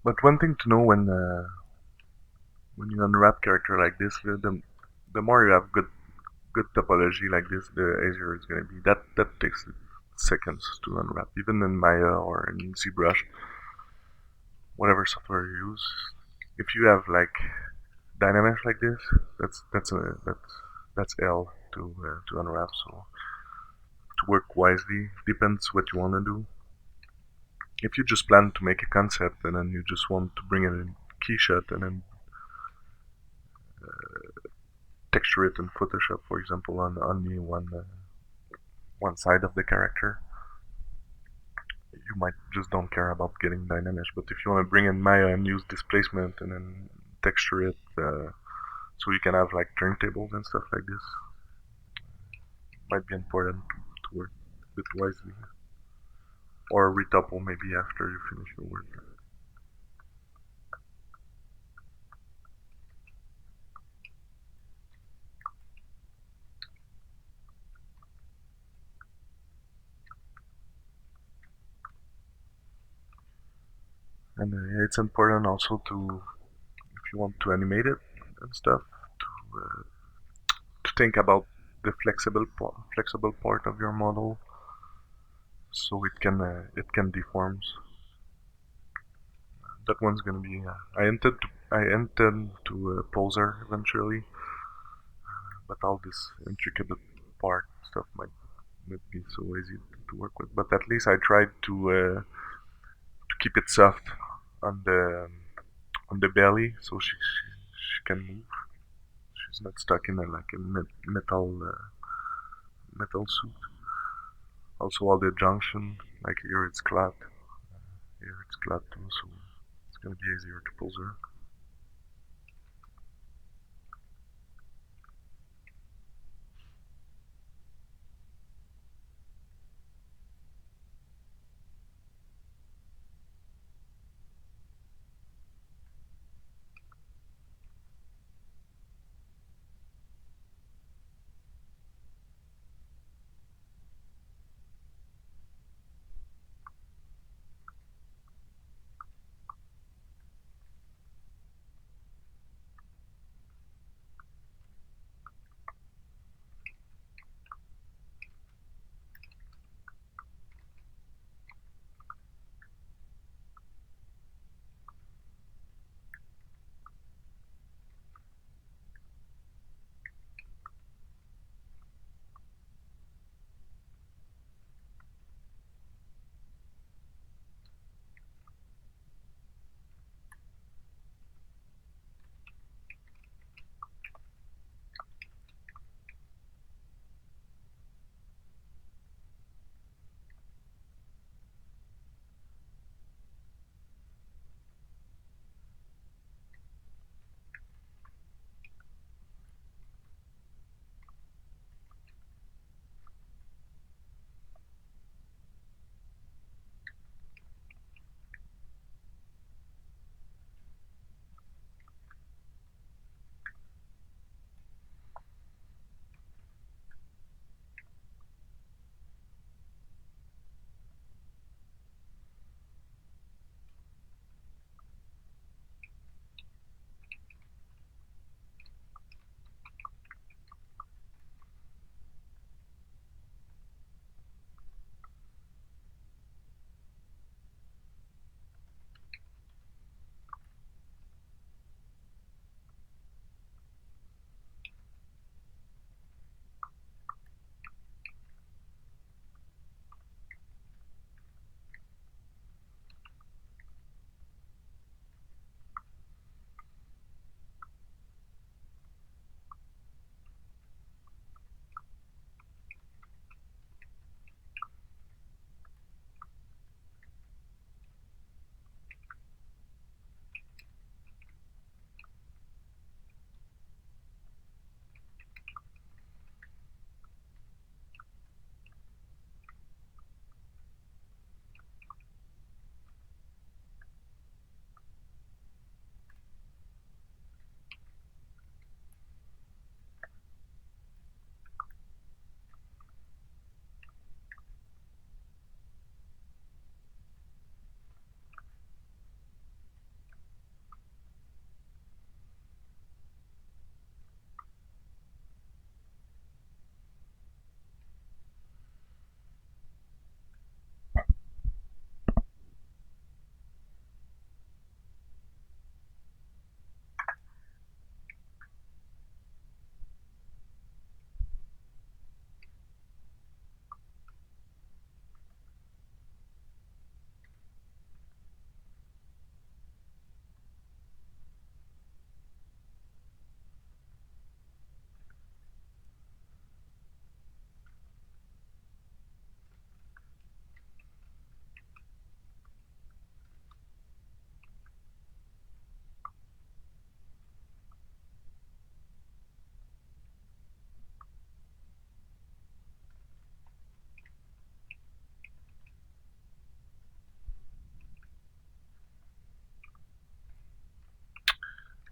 But one thing to know when you unwrap character like this, the more you have good topology like this, the easier it's gonna be. That takes seconds to unwrap, even in Maya or in ZBrush, whatever software you use. If you have like dynamics like this, that's L to unwrap. So to work wisely depends what you want to do. If you just plan to make a concept and then you just want to bring it in keyshot and then texture it in Photoshop, for example, on only one side of the character, you might just don't care about getting dynamics. But if you want to bring in Maya and use displacement and then texture it, so you can have like turntables and stuff like this, might be important to work a bit wisely. Or retouple maybe after you finish your work. And it's important also to, if you want to animate it and stuff, to think about the flexible part of your model, so it can deform. That one's gonna be. I intend to poser eventually, but all this intricate part stuff might not be so easy to work with. But at least I tried to keep it soft on the belly, so she can move. She's not stuck in a like a metal suit. Also, all the junction, like here it's flat, here it's flat too, so it's gonna be easier to pose her.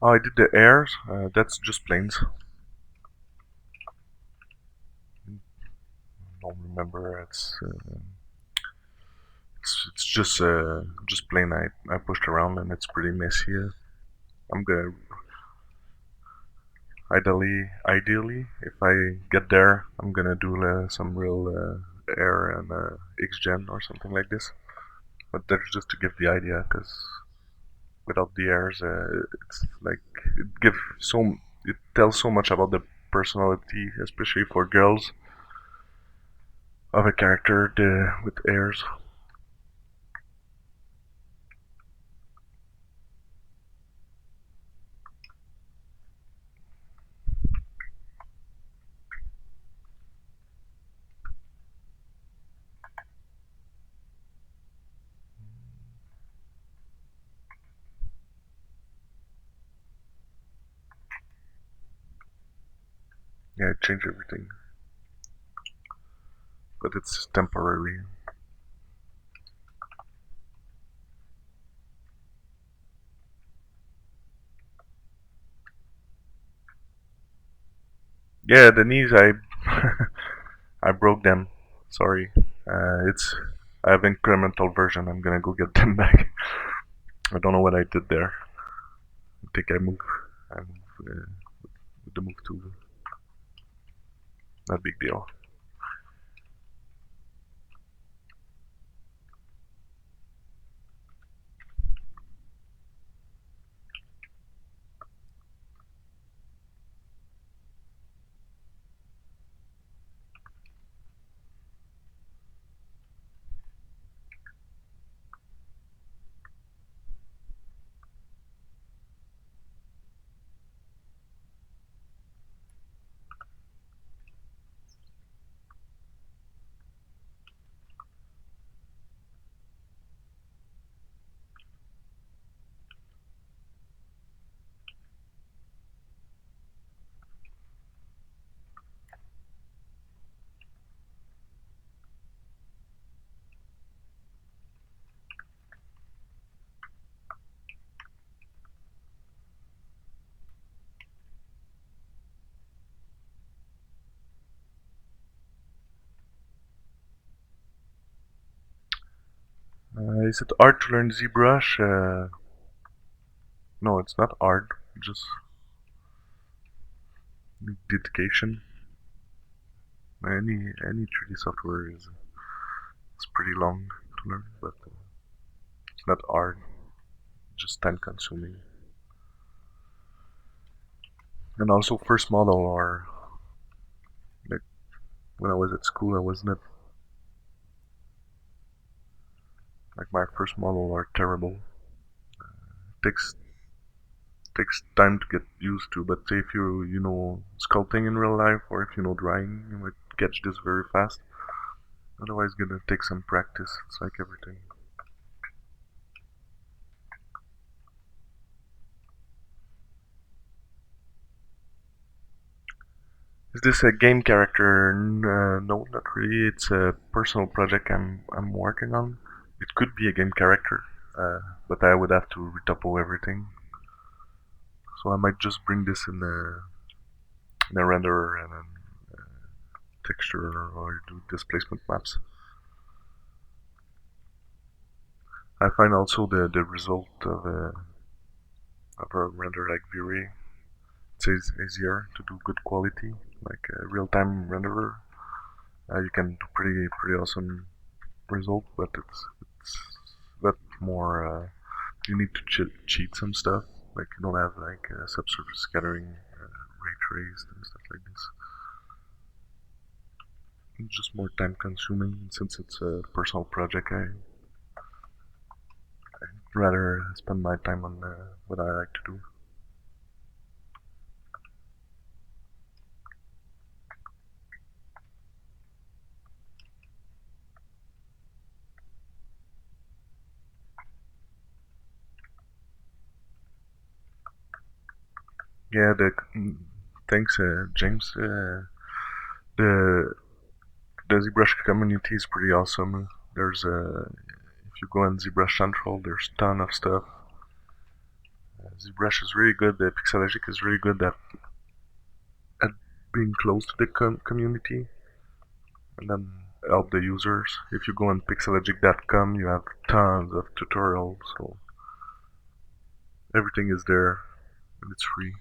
Oh, I did the airs. That's just planes. Don't remember. It's just plain. I pushed around and it's pretty messy. I'm gonna ideally if I get there, I'm gonna do some real air and X-Gen or something like this. But that's just to give the idea, because without the airs, it's like it tells so much about the personality, especially for girls, of a character with airs. Yeah, it changed everything, but it's temporary. Yeah, the knees I broke them. Sorry. It's I have incremental version. I'm gonna go get them back. I don't know what I did there. I think I moved. I moved with the move tool. Not a big deal. Is it hard to learn ZBrush? No, it's not hard. Just dedication. Any 3D software is it's pretty long to learn, but it's not hard. Just time consuming. And also first model, or like when I was at school, I was not like my first model are terrible. Takes takes time to get used to. But say if you know sculpting in real life, or if you know drawing, you might catch this very fast. Otherwise, gonna take some practice. It's like everything. Is this a game character? No, not really. It's a personal project I'm working on. It could be a game character, but I would have to retopple everything. So I might just bring this in a renderer and then texture or do displacement maps. I find also the result of a render like V-Ray, it's easier to do good quality, like a real-time renderer. You can do pretty awesome result, but it's that more. You need to cheat some stuff, like you don't have like subsurface scattering, ray traced and stuff like this. It's just more time consuming since it's a personal project. I'd rather spend my time on what I like to do. Yeah, thanks, James. The the ZBrush community is pretty awesome. If you go on ZBrush Central, there's a ton of stuff. ZBrush is really good. The Pixelogic is really good at being close to the community and then help the users. If you go on pixelogic.com, you have tons of tutorials, so everything is there and it's free.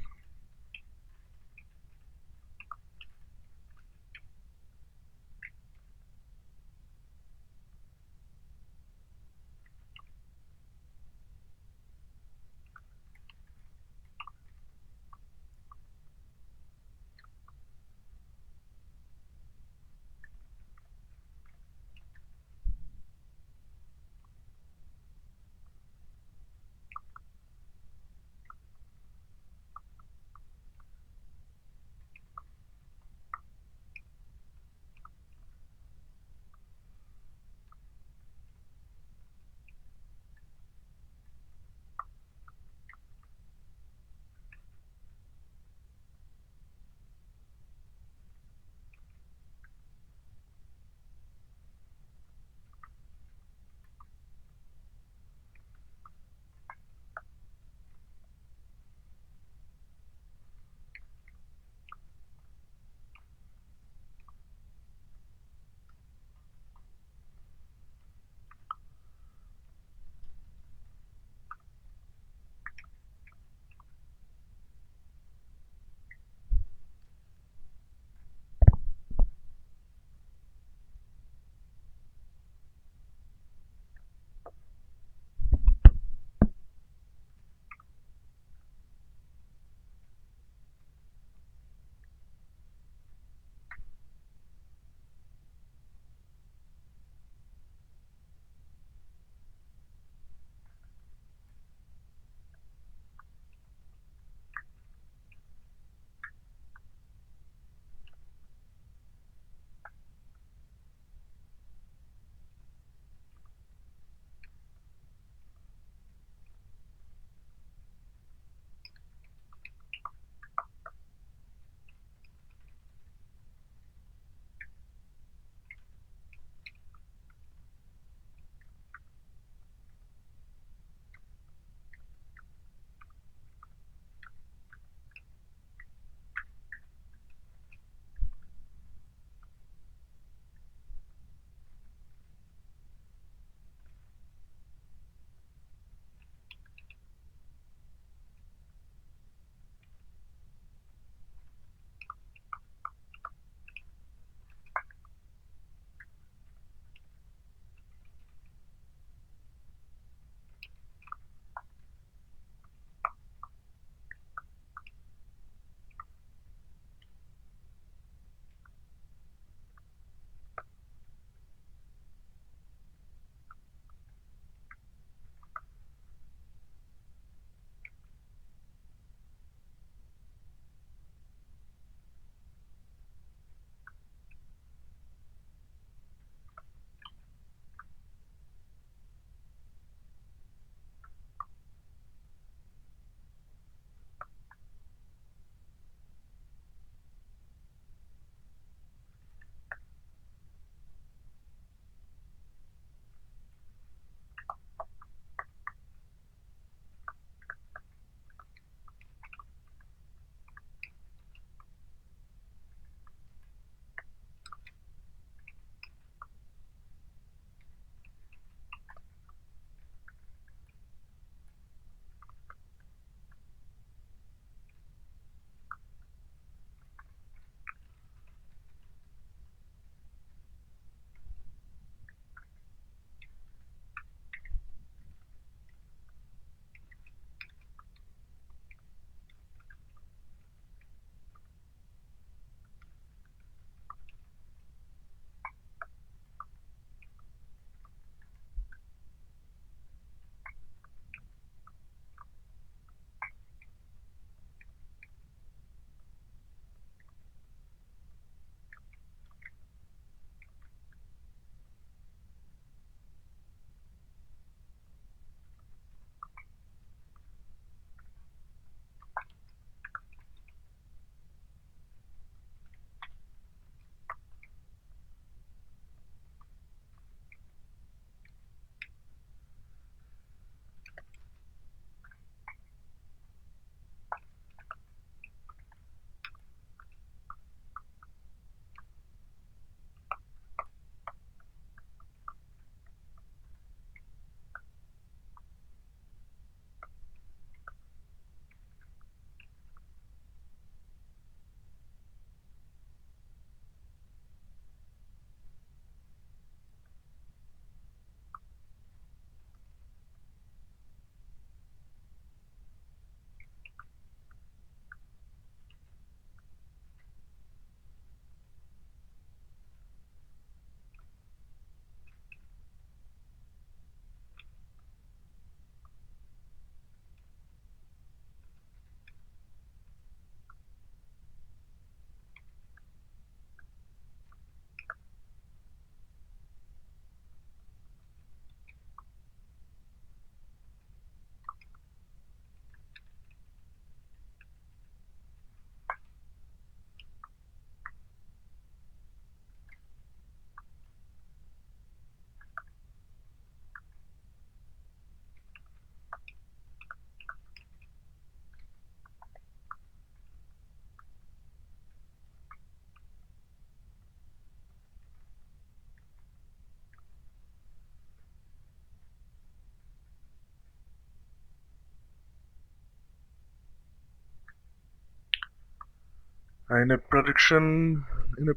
In a production, in a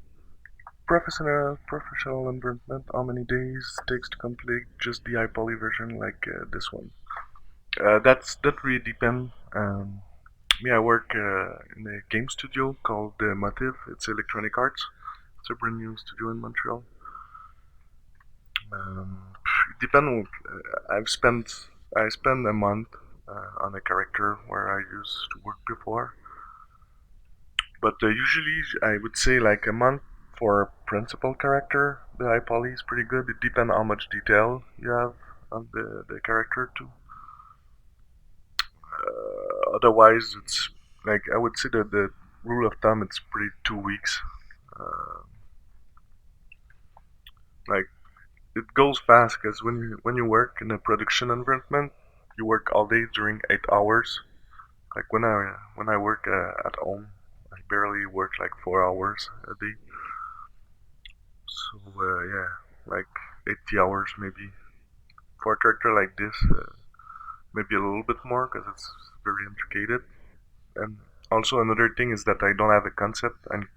professional environment, how many days it takes to complete just the high poly version like this one? That really depends. Me, I work in a game studio called Motive. It's Electronic Arts. It's a brand new studio in Montreal. It depends. I spend a month on a character where I used to work before, but usually I would say like a month for a principal character. The high poly is pretty good. It depends how much detail you have on the character too. Otherwise, it's like I would say that the rule of thumb it's pretty 2 weeks. Uh, like it goes fast because when you work in a production environment, you work all day during 8 hours. Like when I work at home, I barely work like 4 hours a day. So yeah, like 80 hours maybe for a character like this. Maybe a little bit more because it's very intricate. And also another thing is that I don't have a concept. I'm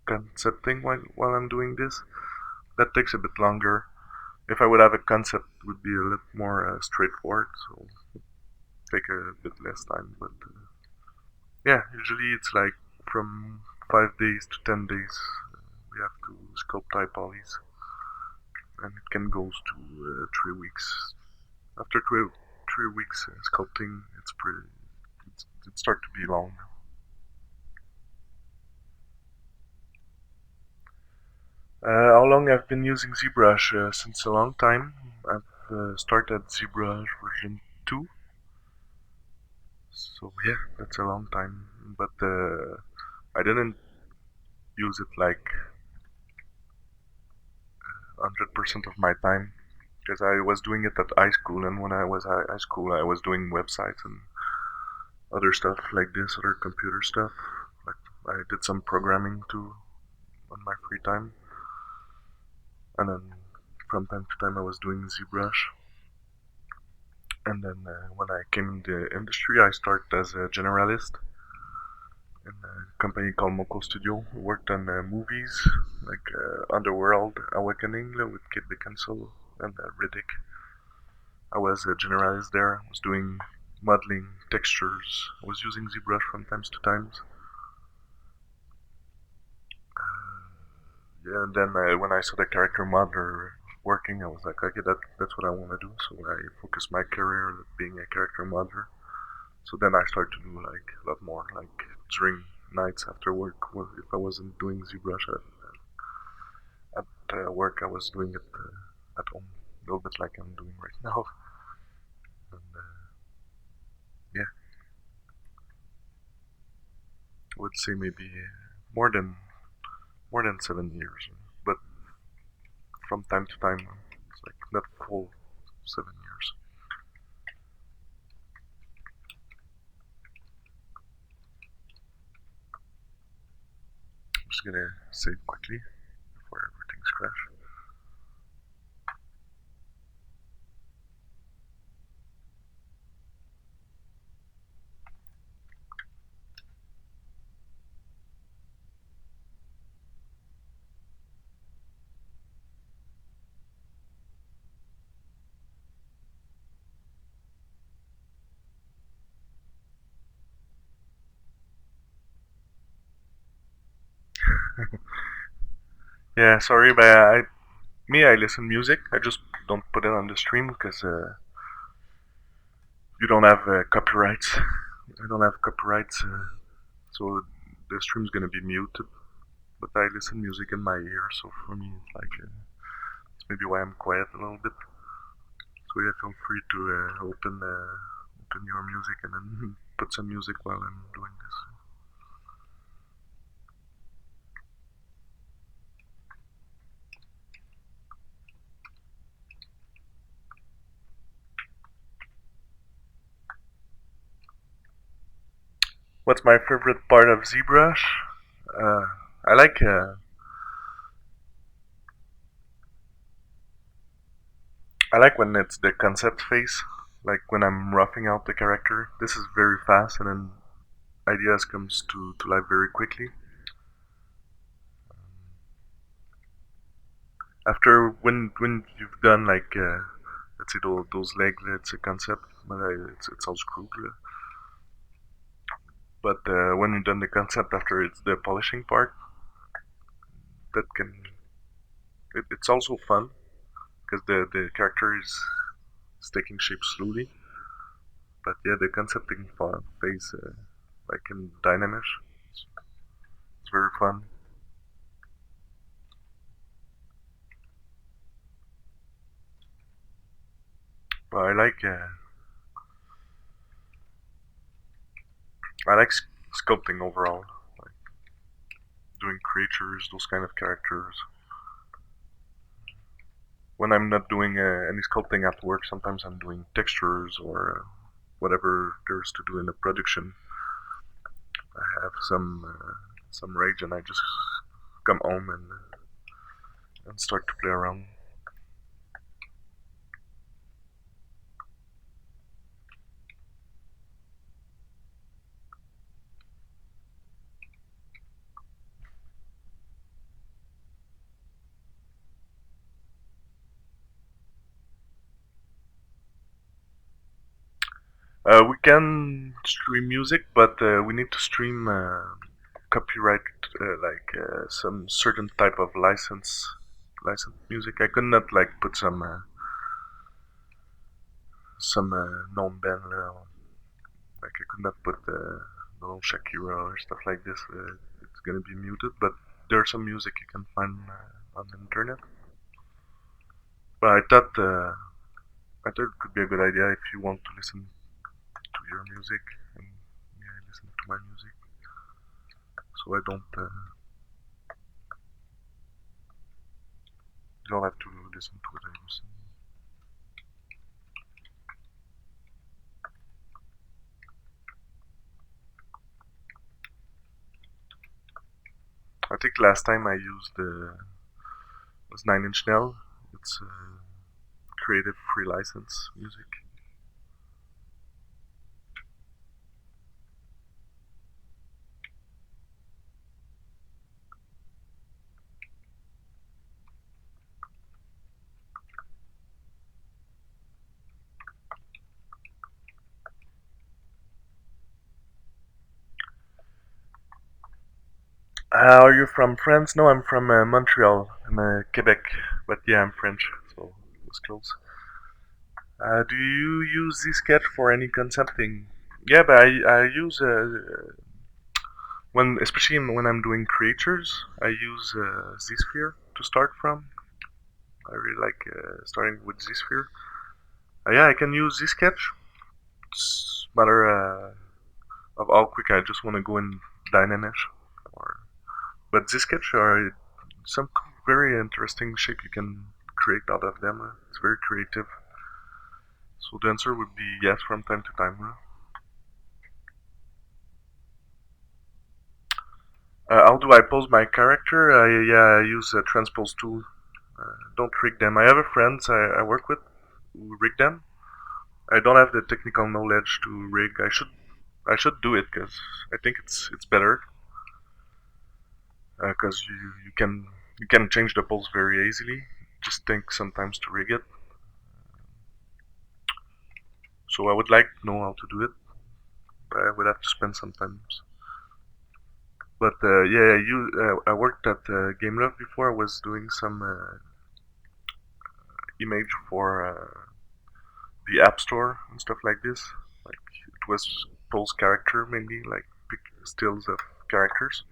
concepting while I'm doing this. That takes a bit longer. If I would have a concept, it would be a little more straightforward. So take a bit less time. But yeah, usually it's like from 5 days to 10 days. We have to sculpt high polys, and it can goes to 3 weeks. After 3 weeks sculpting, it start to be long. How long I've been using ZBrush? Since a long time. I've started ZBrush version 2, so yeah, that's a long time. But I didn't use it like 100% of my time because I was doing it at high school, and when I was at high school, I was doing websites and other stuff like this, other computer stuff. Like I did some programming too on my free time, and then from time to time I was doing ZBrush. And then when I came in the industry, I started as a generalist in a company called Moko Studio. We worked on movies like Underworld, Awakening with Kid Beckinsale and Riddick. I was a generalist there. I was doing modeling, textures. I was using ZBrush from times to times. Yeah, and then when I saw the character modeler working, I was like, okay, that's what I want to do. So I focused my career on being a character modeler. So then I started to do like a lot more, like during nights after work. Well, if I wasn't doing ZBrush at work, I was doing it at home, a little bit like I'm doing right now. And yeah, I would say maybe more than more than 7 years, but from time to time, it's like not full 7 years. I'm just gonna save quickly before everything's crashed. Yeah, sorry, but I listen music. I just don't put it on the stream because you don't have copyrights. I don't have copyrights, so the stream's gonna be muted. But I listen music in my ear, so for me it's like it's maybe why I'm quiet a little bit. So yeah, feel free to open your music and then put some music while I'm doing this. What's my favorite part of ZBrush? Uh, I like I like when it's the concept phase, like when I'm roughing out the character. This is very fast, and then ideas comes to life very quickly. After when you've done like let's say those legs, it's a concept, but it's all screwed. But when you've done the concept, after it's the polishing part, that can it's also fun because the character is taking shape slowly. But yeah, the concepting phase, like in Dynamish, it's very fun. But I like sculpting overall, like doing creatures, those kind of characters. When I'm not doing any sculpting at work, sometimes I'm doing textures or whatever there's to do in the production. I have some rage, and I just come home and start to play around. We can stream music, but we need to stream copyright, some certain type of license music. I could not like put some non band like I could not put no Shakira or stuff like this. It's gonna be muted, but there's some music you can find on the internet. But I thought it could be a good idea if you want to listen to your music and yeah, listen to my music, so I don't have to listen to what I listen. I think last time I used was 9 Inch Nail. It's creative free license music. Are you from France? No, I'm from Montreal, in Quebec. But yeah, I'm French, so it's close. Do you use Zsketch for any concepting? Yeah, but I use when especially when I'm doing creatures, I use Zsphere to start from. I really like starting with Zsphere. Yeah, I can use Zsketch. It's a matter of how quick I just want to go in Dynamish. Or, but Zsketch are some very interesting shape you can create out of them. It's very creative. So the answer would be yes from time to time. How do I pose my character? Yeah, I use a transpose tool. Don't rig them. I have a friends I work with who rig them. I don't have the technical knowledge to rig. I should do it because I think it's better because you can change the pose very easily. Just think sometimes to rig it. So I would like to know how to do it, but I would have to spend some time. But yeah, I worked at Game Love before. I was doing some image for the App Store and stuff like this. Like it was pose character mainly, like stills of characters,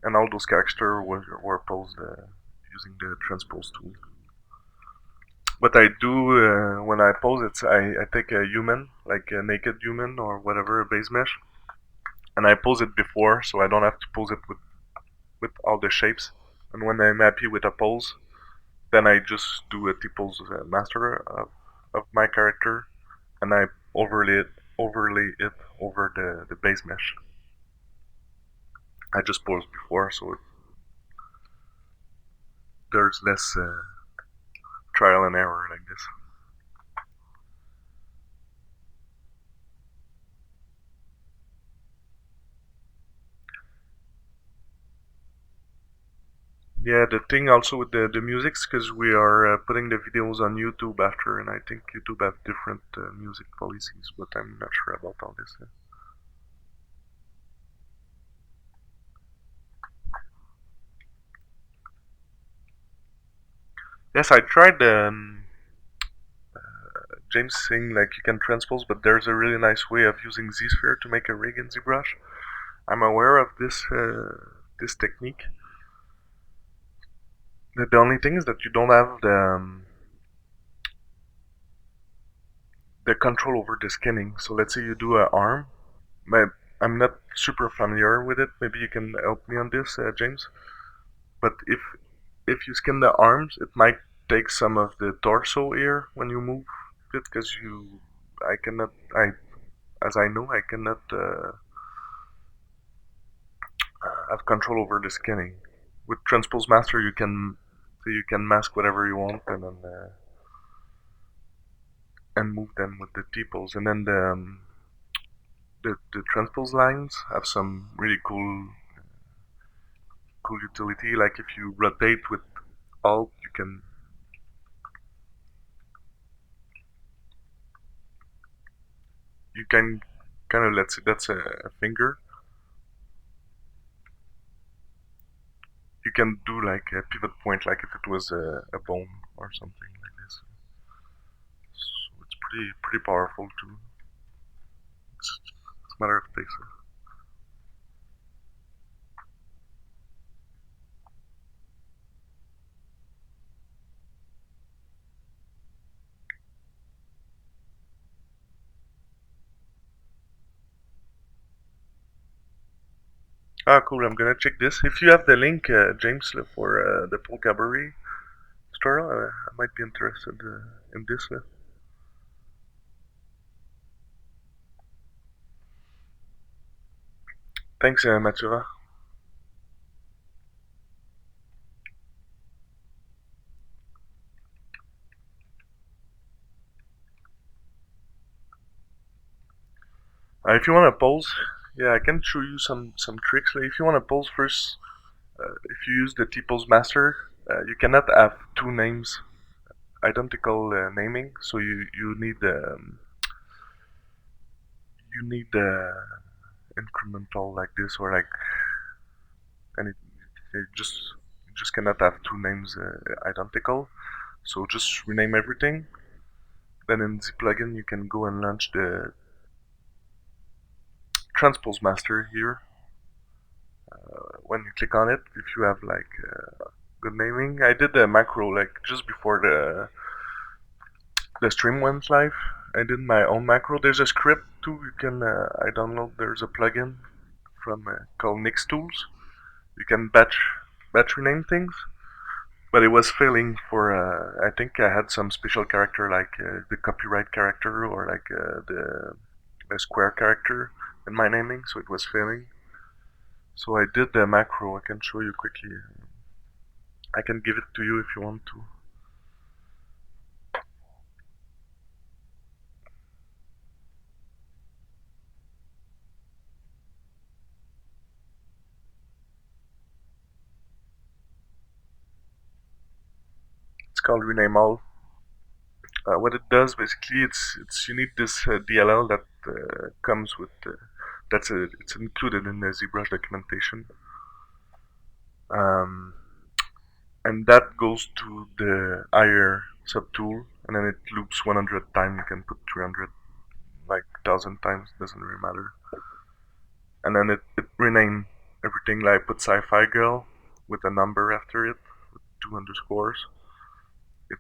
and all those characters were posed using the transpose tool. What I do when I pose it, I take a human, like a naked human or whatever, a base mesh, and I pose it before, so I don't have to pose it with all the shapes. And when I'm happy with a pose, then I just do a T-pose master of my character, and I overlay it over the base mesh. I just posed before, so there's less trial and error like this. Yeah, the thing also with the music, because we are putting the videos on YouTube after, and I think YouTube have different music policies, but I'm not sure about all this. Yes, I tried James saying like you can transpose, but there's a really nice way of using Z-Sphere to make a rig in ZBrush. I'm aware of this technique. The only thing is that you don't have the control over the skinning. So let's say you do an arm. I'm not super familiar with it. Maybe you can help me on this, James. But if you skin the arms, it might take some of the torso here when you move it, because I cannot, as I know, I cannot have control over the skinning. With Transpose Master, you can mask whatever you want and then and move them with the t-pose, and then the transpose lines have some really cool utility. Like if you rotate with Alt, you can kind of, let's say that's a finger. You can do like a pivot point, like if it was a bone or something like this. So it's pretty powerful too. It's a matter of taste. Ah, cool. I'm gonna check this. If you have the link, James, for the Paul Cabaret tutorial, I might be interested in this. Thanks, Matura. If you want to pose, yeah, I can show you some tricks. Like if you want to pose first, if you use the T-pose master, you cannot have two names, identical naming. So you need incremental like this, or like, and it you just cannot have two names identical. So just rename everything. Then in the plugin you can go and launch the transpose master here. When you click on it, if you have like good naming, I did the macro like just before the stream went live. I did my own macro. There's a script too. You can I download. There's a plugin from called Nix Tools. You can batch rename things, but it was failing for. I think I had some special character like the copyright character or like the square character in my naming, so it was failing. So I did the macro. I can show you quickly. I can give it to you if you want to. It's called rename all. What it does basically, it's you need this DLL that comes with it's included in the ZBrush documentation, um, and that goes to the higher subtool, and then it loops 100 times. You can put 300, like 1,000 times, doesn't really matter. And then it rename everything. Like put Sci-Fi girl with a number after it, with two underscores. It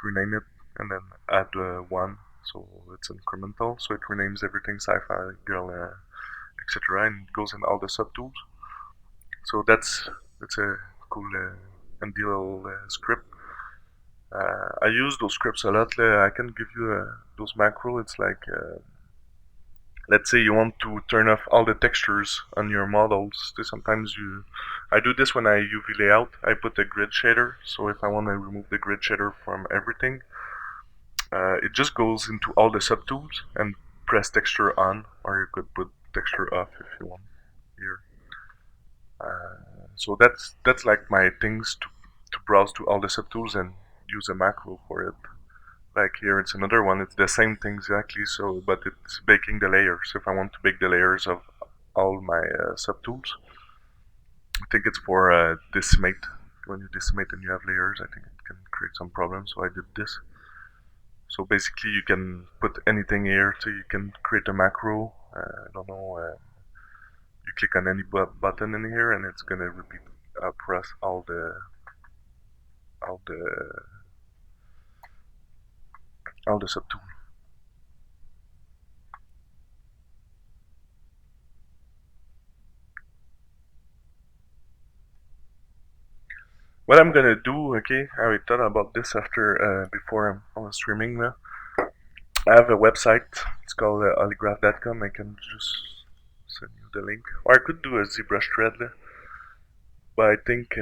rename it and then add one, so it's incremental. So it renames everything Sci-Fi girl, etc., and it goes in all the subtools. So that's a cool and little script. I use those scripts a lot. I can give you those macro. It's like let's say you want to turn off all the textures on your models. Sometimes I do this when I UV layout. I put a grid shader. So if I want to remove the grid shader from everything, it just goes into all the subtools and press texture on, or you could put texture off if you want here. So that's like my things to browse to all the subtools and use a macro for it. Like here, it's another one. It's the same thing exactly. So, but it's baking the layers. If I want to bake the layers of all my subtools, I think it's for decimate. When you decimate and you have layers, I think it can create some problems. So I did this. So basically, you can put anything here. So you can create a macro. I don't know. You click on any button in here, and it's gonna repeat, press all the all the subtool. What I'm gonna do, okay, I thought about this after before I was streaming now. I have a website. It's called oligraph.com. I can just send you the link, or I could do a ZBrush thread, but I think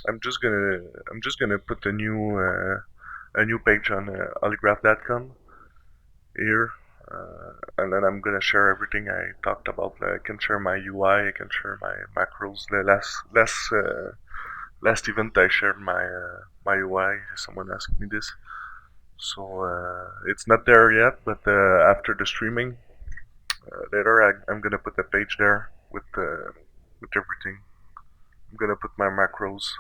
I'm just gonna put a new page on oligraph.com here, and then I'm gonna share everything I talked about. I can share my UI. I can share my macros. The last event I shared my UI. Someone asked me this. So it's not there yet, but after the streaming later, I'm gonna put a page there with everything. I'm gonna put my macros.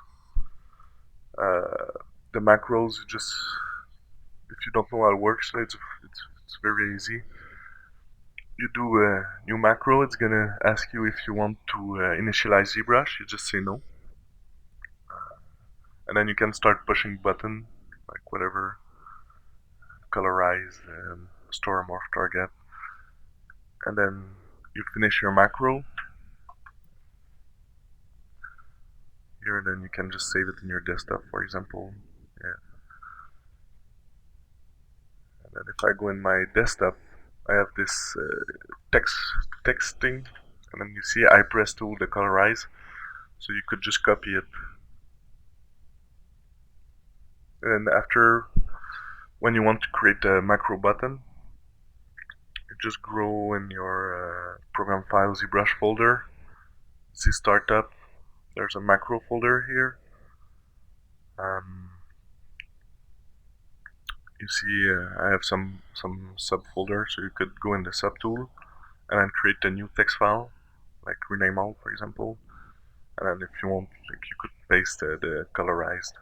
The macros, just if you don't know how it works, it's very easy. You do a new macro. It's gonna ask you if you want to initialize ZBrush. You just say no, and then you can start pushing button like whatever, colorize, store, morph, target, and then you finish your macro here, and then you can just save it in your desktop, for example. Yeah. And then if I go in my desktop, I have this text thing, and then you see I press tool the colorize, so you could just copy it. And after, when you want to create a macro button, you just go in your program file ZBrush folder, Z startup. There's a macro folder here. You see, I have some subfolders, so you could go in the subtool and then create a new text file, like rename all, for example. And then if you want, like, you could paste the colorized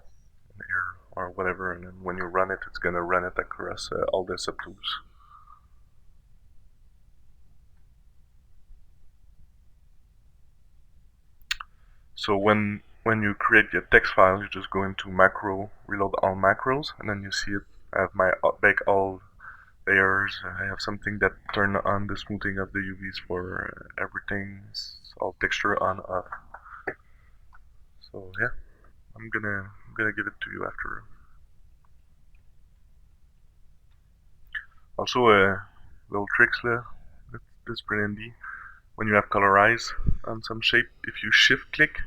in here or whatever, and then when you run it, it's gonna run it across all the subtools. So when you create your text file, you just go into macro, reload all macros, and then you see it. I have my bake all layers. I have something that turn on the smoothing of the UVs for everything. It's all texture on off. So yeah, I'm gonna give it to you after. Also, little tricks there. That's pretty handy. When you have colorize on some shape, if you shift click,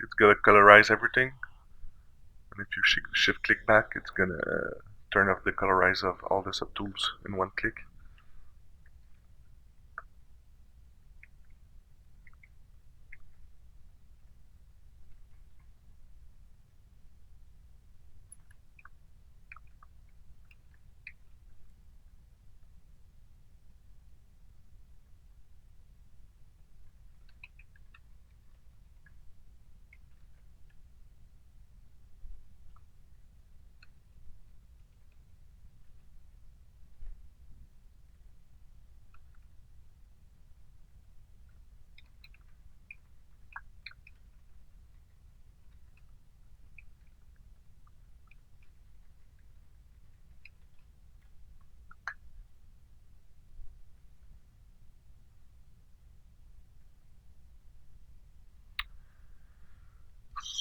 it's gonna colorize everything. And if you shift click back, it's gonna turn off the colorize of all the subtools in one click.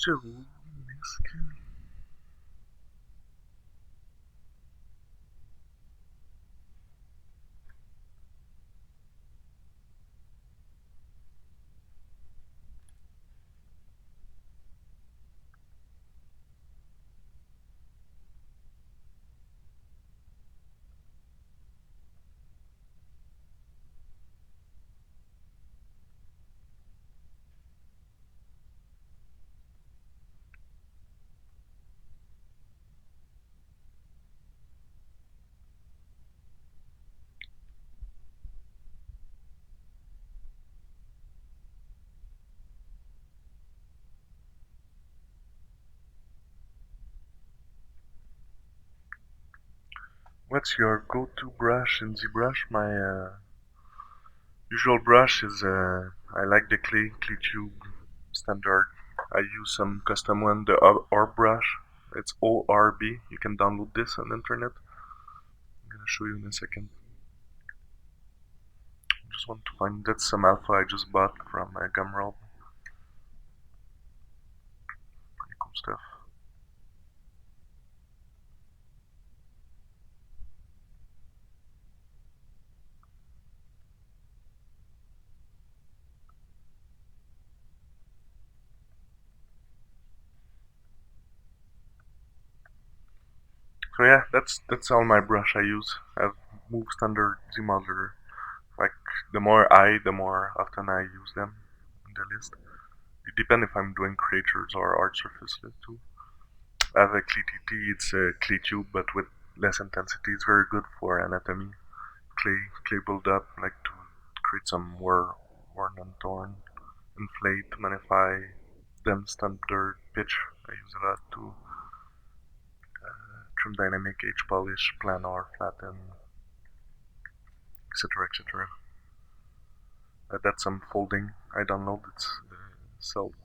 So, What's your go-to brush in ZBrush? My usual brush is I like the clay tube standard. I use some custom one, the orb brush. It's ORB. You can download this on the internet. I'm gonna show you in a second. I just want to find that's some alpha I just bought from Gumroad. Pretty cool stuff. So yeah, that's all my brush I use. I've moved standard Z modeler. Like the more the more often I use them in the list. It depends if I'm doing creatures or art surfaces too. I have a clay TT, it's a clay tube but with less intensity. It's very good for anatomy. Clay build up, like to create some worn and torn, inflate, magnify, them standard pitch. I use a lot to trim dynamic, edge polish, planar, flatten, etc. etc. That's some folding I downloaded. It's Selby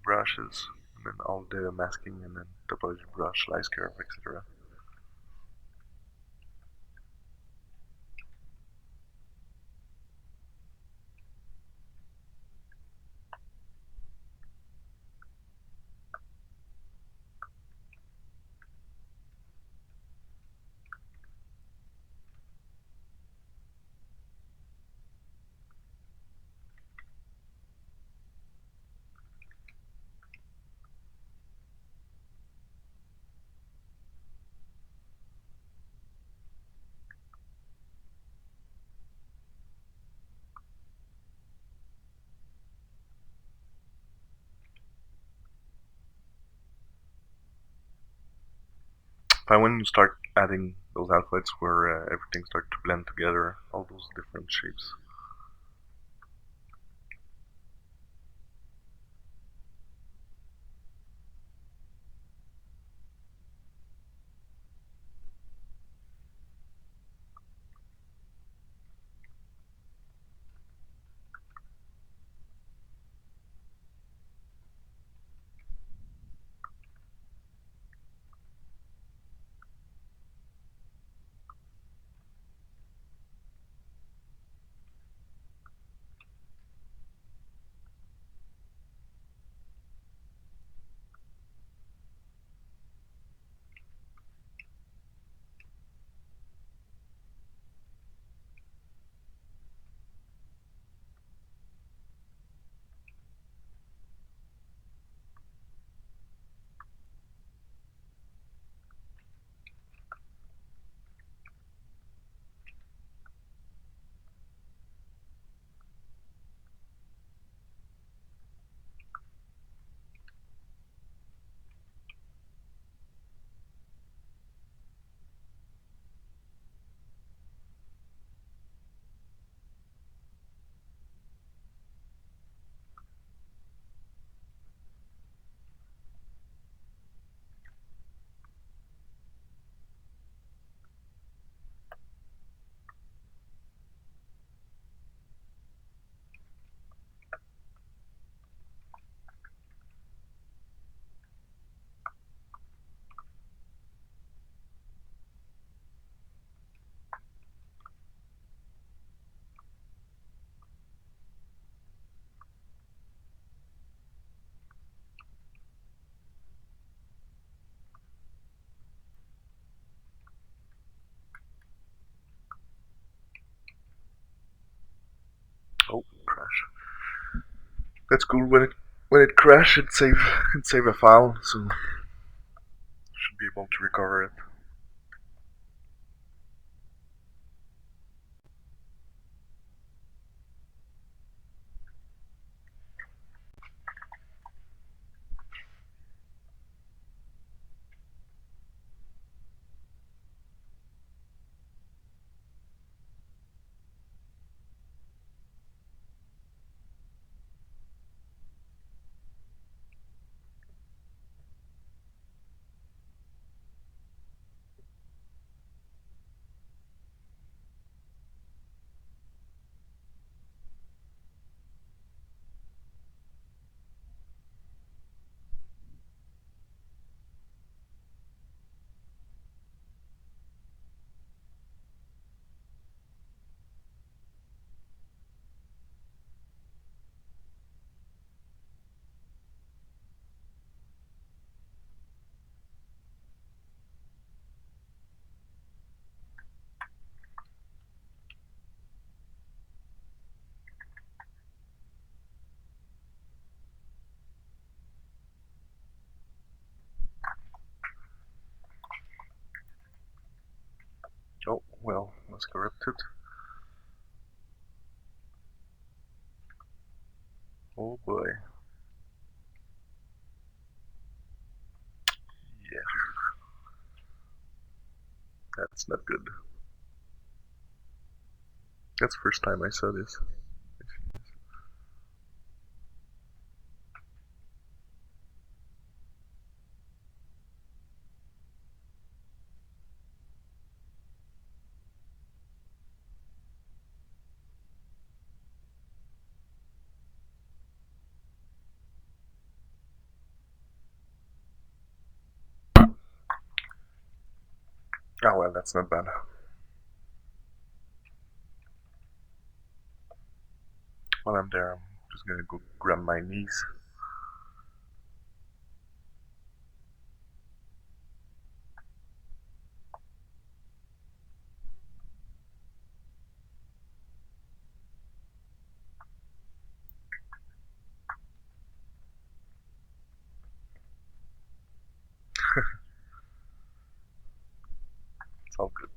brushes, and then all the masking, and then topology brush, light curve, etc. But when you start adding those alphas where everything starts to blend together, all those different shapes. Oh, crash. That's cool. When it crash, it save a file, so should be able to recover it. was corrupted. Oh boy. Yeah. That's not good. That's the first time I saw this. Oh well, that's not bad. While I'm there, I'm just gonna go grab my knees. It's all good.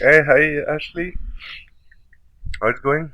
Hey, hi Ashley. How it's going?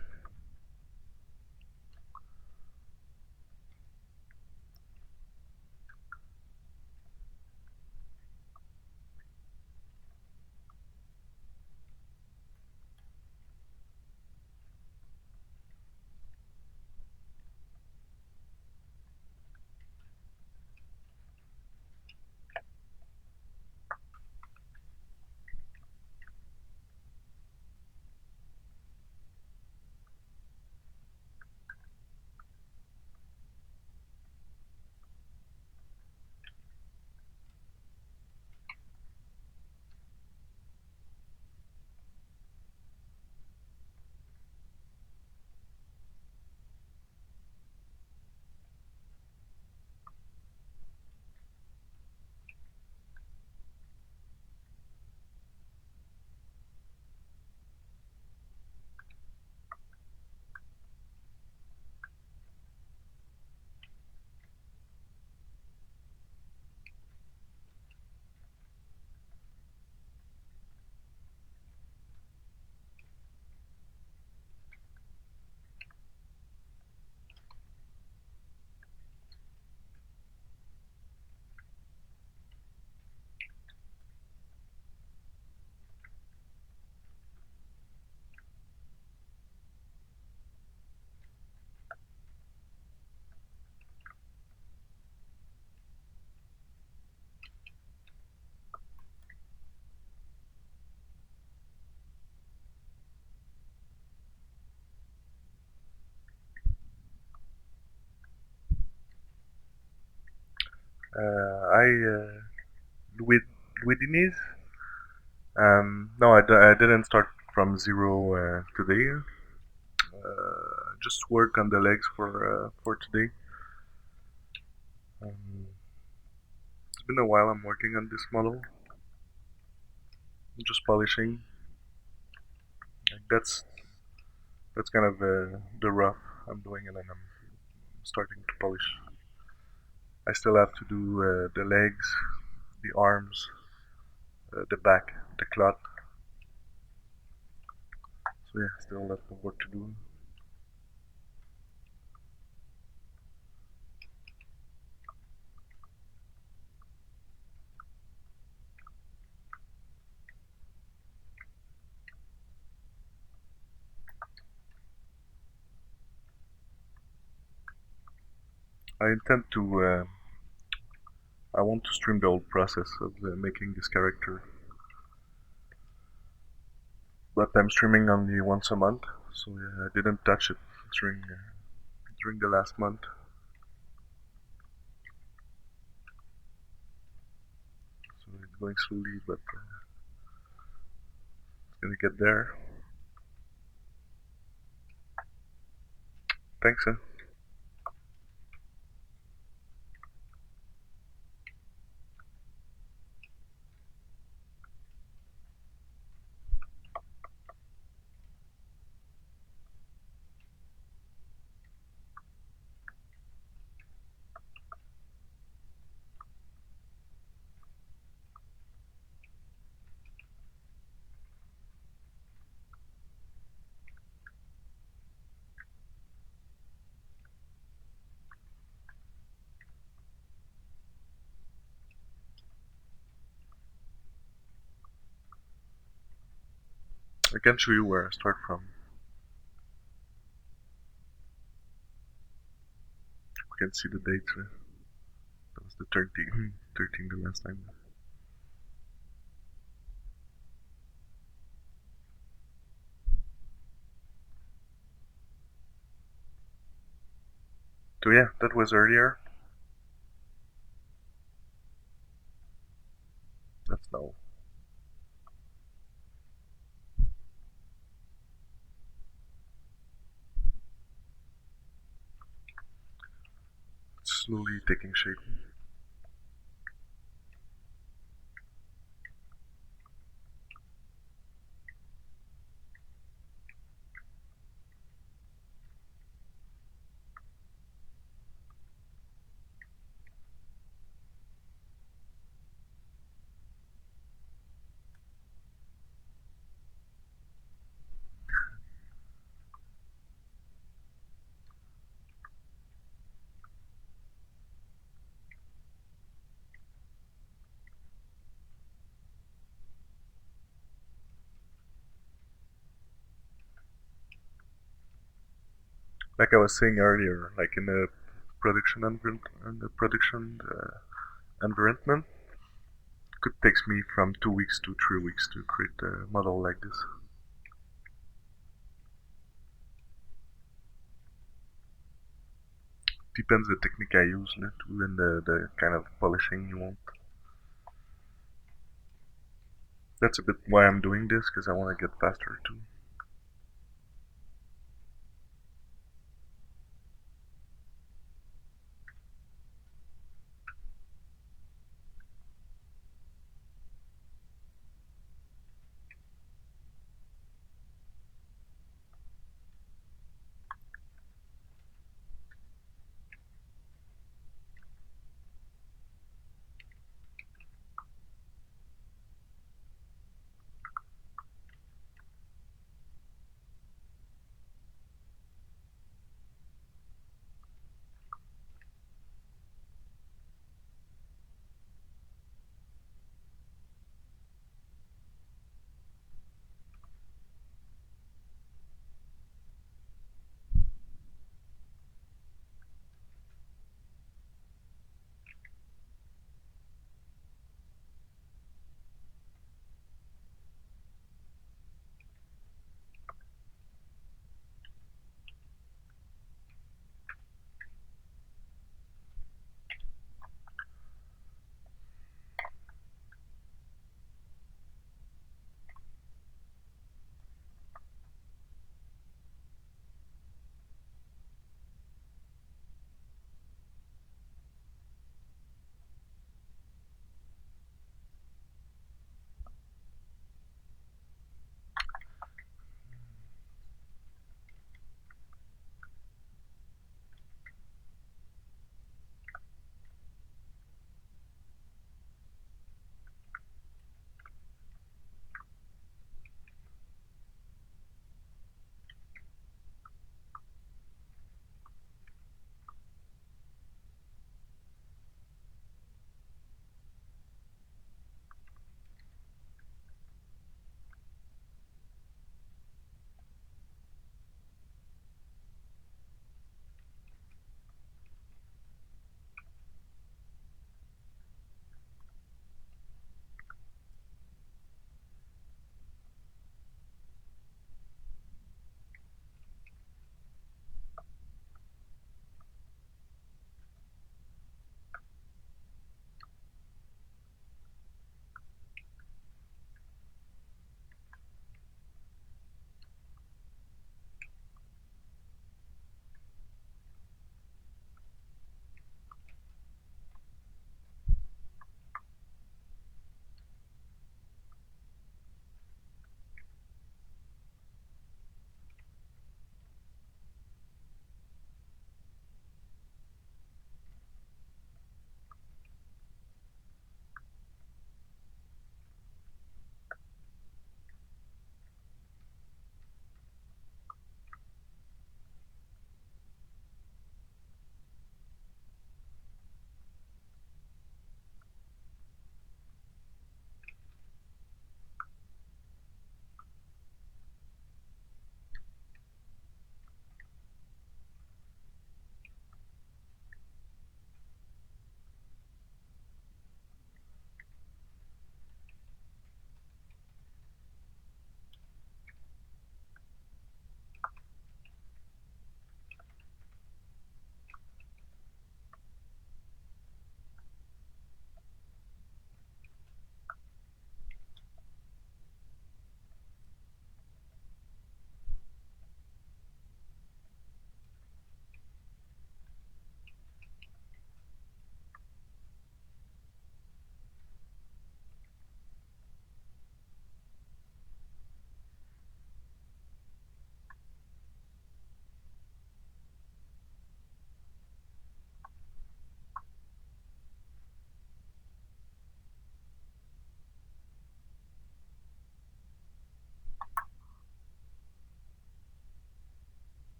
I Louis Louis Diniz. No, I didn't start from zero today. Just work on the legs for today. Um, it's been a while. I'm working on this model. I'm just polishing. Like that's kind of the rough I'm doing, and then I'm starting to polish. I still have to do the legs, the arms, the back, the cloth. So yeah, still a lot of work to do. I intend to. I want to stream the whole process of making this character, but I'm streaming only once a month, so yeah, I didn't touch it during the last month. So it's going slowly, but it's gonna get there. Thanks. I can show you where I start from. You can see the dates. That was the 13, 13 the last time. So yeah, that was earlier. That's now. It's slowly taking shape. like I was saying earlier, like in the production environment, it could take me from 2 weeks to 3 weeks to create a model like this. Depends the technique I use too, and the kind of polishing you want. That's a bit why I'm doing this, because I want to get faster too.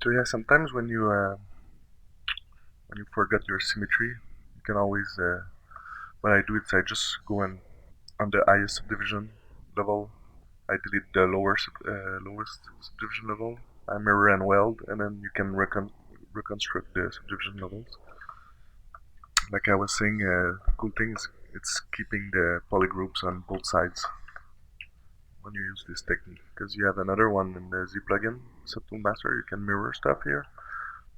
So yeah, sometimes when you when you forget your symmetry, you can always. What I do is I just go on the highest subdivision level. I delete the lowest subdivision level. I mirror and weld, and then you can reconstruct the subdivision levels. Like I was saying, cool thing is it's keeping the polygroups on both sides when you use this technique. Because you have another one in the Z plugin, Subtool Master, you can mirror stuff here,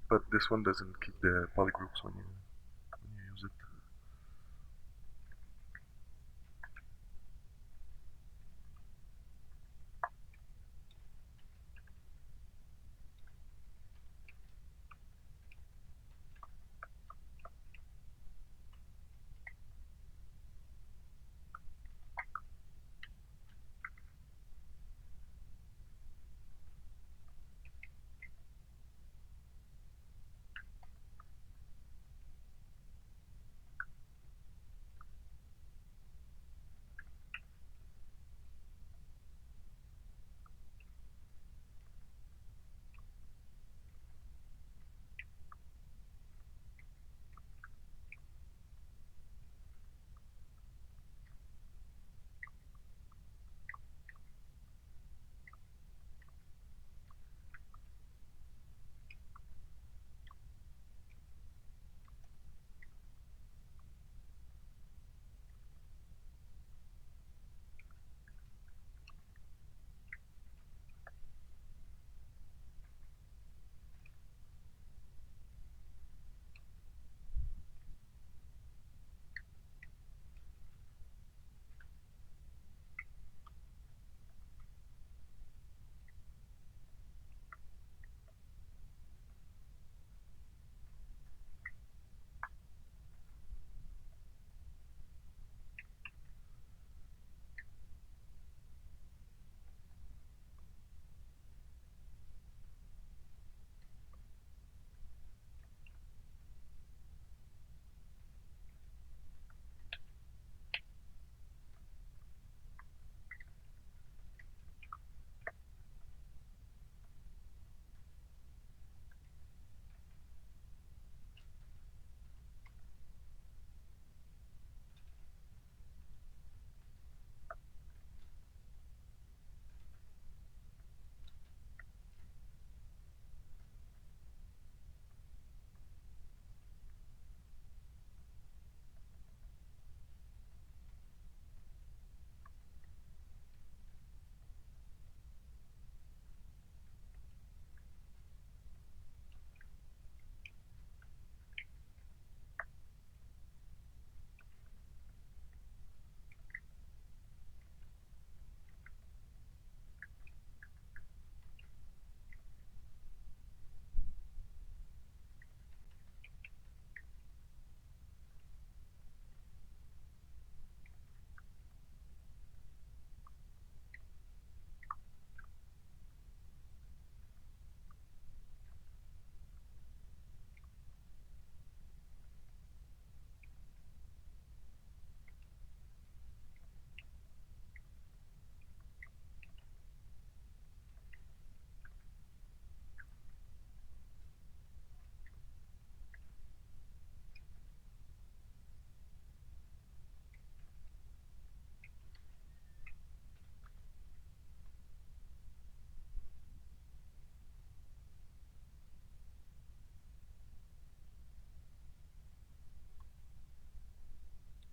but this one doesn't keep the polygroups when you use it.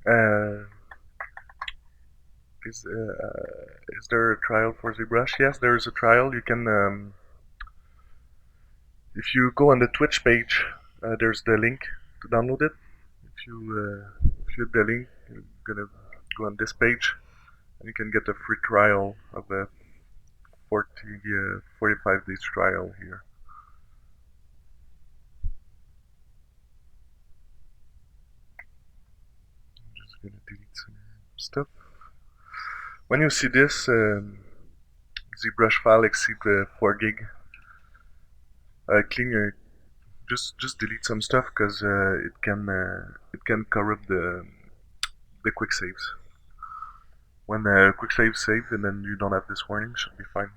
Uh, is there a trial for ZBrush? Yes, there is a trial. You can, if you go on the Twitch page, there's the link to download it. If you hit the link, you're gonna go on this page, and you can get a free trial of a 45 days trial here. I'm just gonna delete some stuff. When you see this ZBrush file exceed 4 gig, clean your just delete some stuff because it can corrupt the quick saves. When quick saves save and then you don't have this warning, should be fine.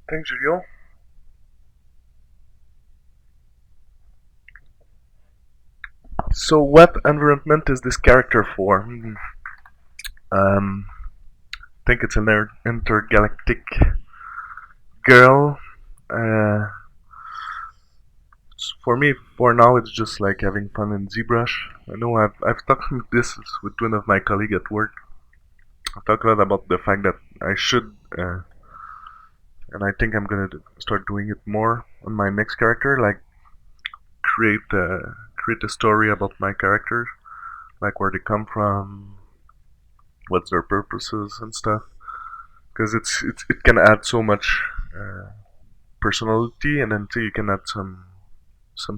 Thanks, Julio. So, what environment is this character for? Um, I think it's an intergalactic girl. Uh, for me, for now, it's just like having fun in ZBrush. I know I've talked with this with one of my colleagues at work. I've talked a lot about the fact that I should, and I think I'm gonna start doing it more on my next character, like create a story about my characters, like where they come from, what's their purposes and stuff. Because it can add so much personality, and then too you can add some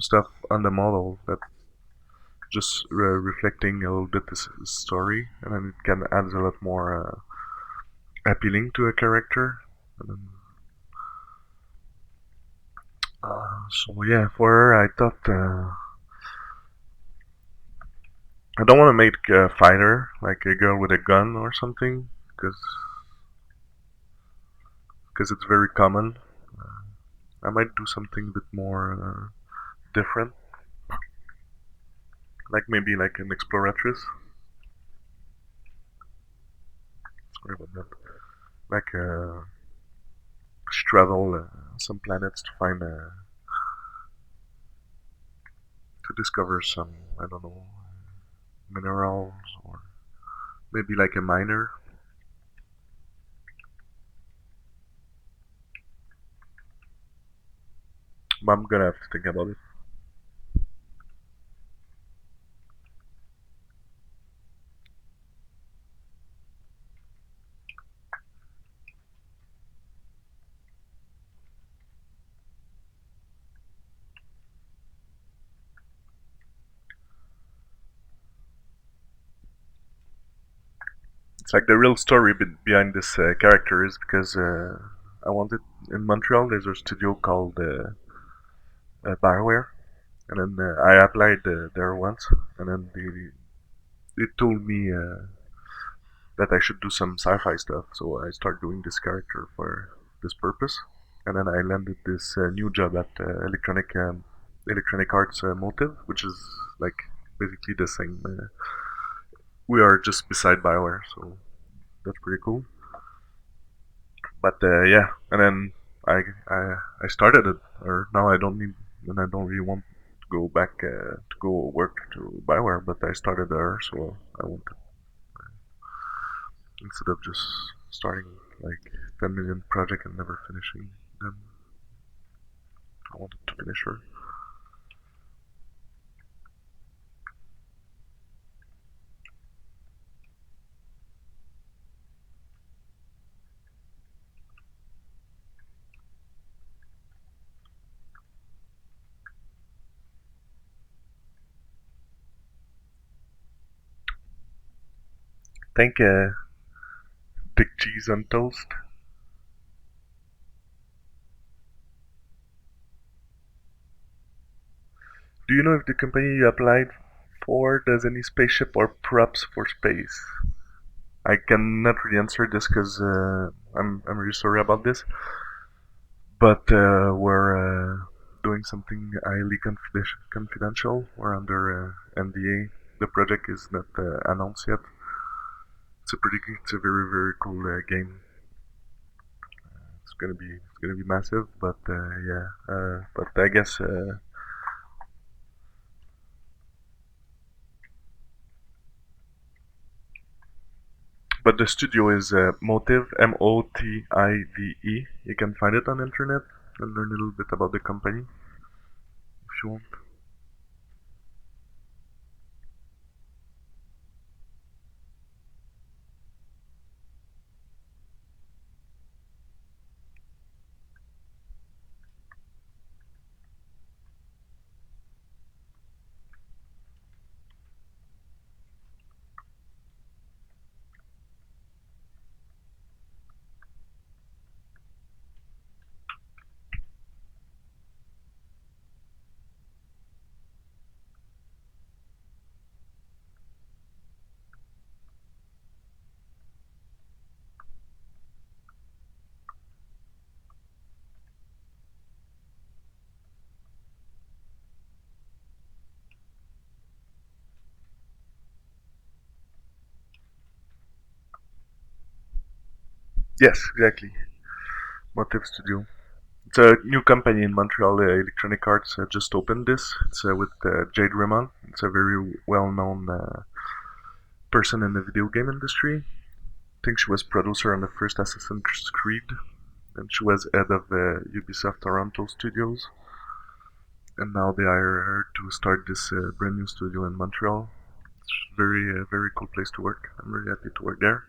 stuff on the model that just reflecting a little bit this story, and then it can add a lot more appealing to a character. And then, so yeah, for her, I thought I don't want to make a fighter like a girl with a gun or something, because it's very common. I might do something a bit more different, like maybe like an exploratrix. Sorry about that. Like she travel some planets to find to discover some, I don't know, minerals, or maybe like a miner. But I'm gonna have to think about it. It's like the real story behind this character is because I wanted in Montreal. There's a studio called Bioware, and then I applied there once, and then they told me that I should do some sci-fi stuff. So I started doing this character for this purpose, and then I landed this new job at Electronic Arts Motive, which is like basically the same. We are just beside Bioware, so that's pretty cool. But yeah, and then I started it, or now I don't need, and I don't really want to go back to go work to Bioware, but I started there, so I want to, instead of just starting like 10 million project and never finishing them, I wanted to finish her. Thank thick cheese on toast. Do you know if the company you applied for does any spaceship or props for space? I cannot really answer this because I'm really sorry about this, but we're doing something highly confidential. We're under NDA. The project is not announced yet. It's a very very cool game. It's gonna be massive, but yeah. But I guess but the studio is Motive, Motive. You can find it on the internet and learn a little bit about the company if you want. Yes, exactly. Motive Studio. It's a new company in Montreal. Electronic Arts just opened this. It's with Jade Raymond. It's a very well-known person in the video game industry. I think she was producer on the first Assassin's Creed, and she was head of Ubisoft Toronto Studios. And now they hire her to start this brand new studio in Montreal. It's very cool place to work. I'm very happy to work there.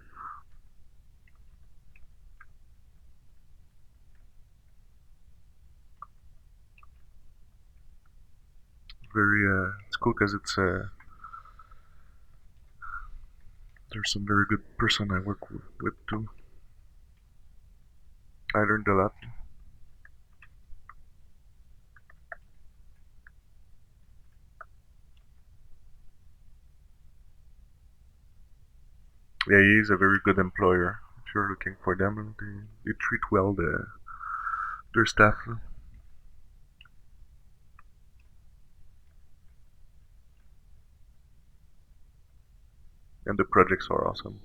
Very it's cool because it's there's some very good person I work with too. I learned a lot. Yeah, he is a very good employer. If you're looking for them, they treat well their staff, and the projects are awesome.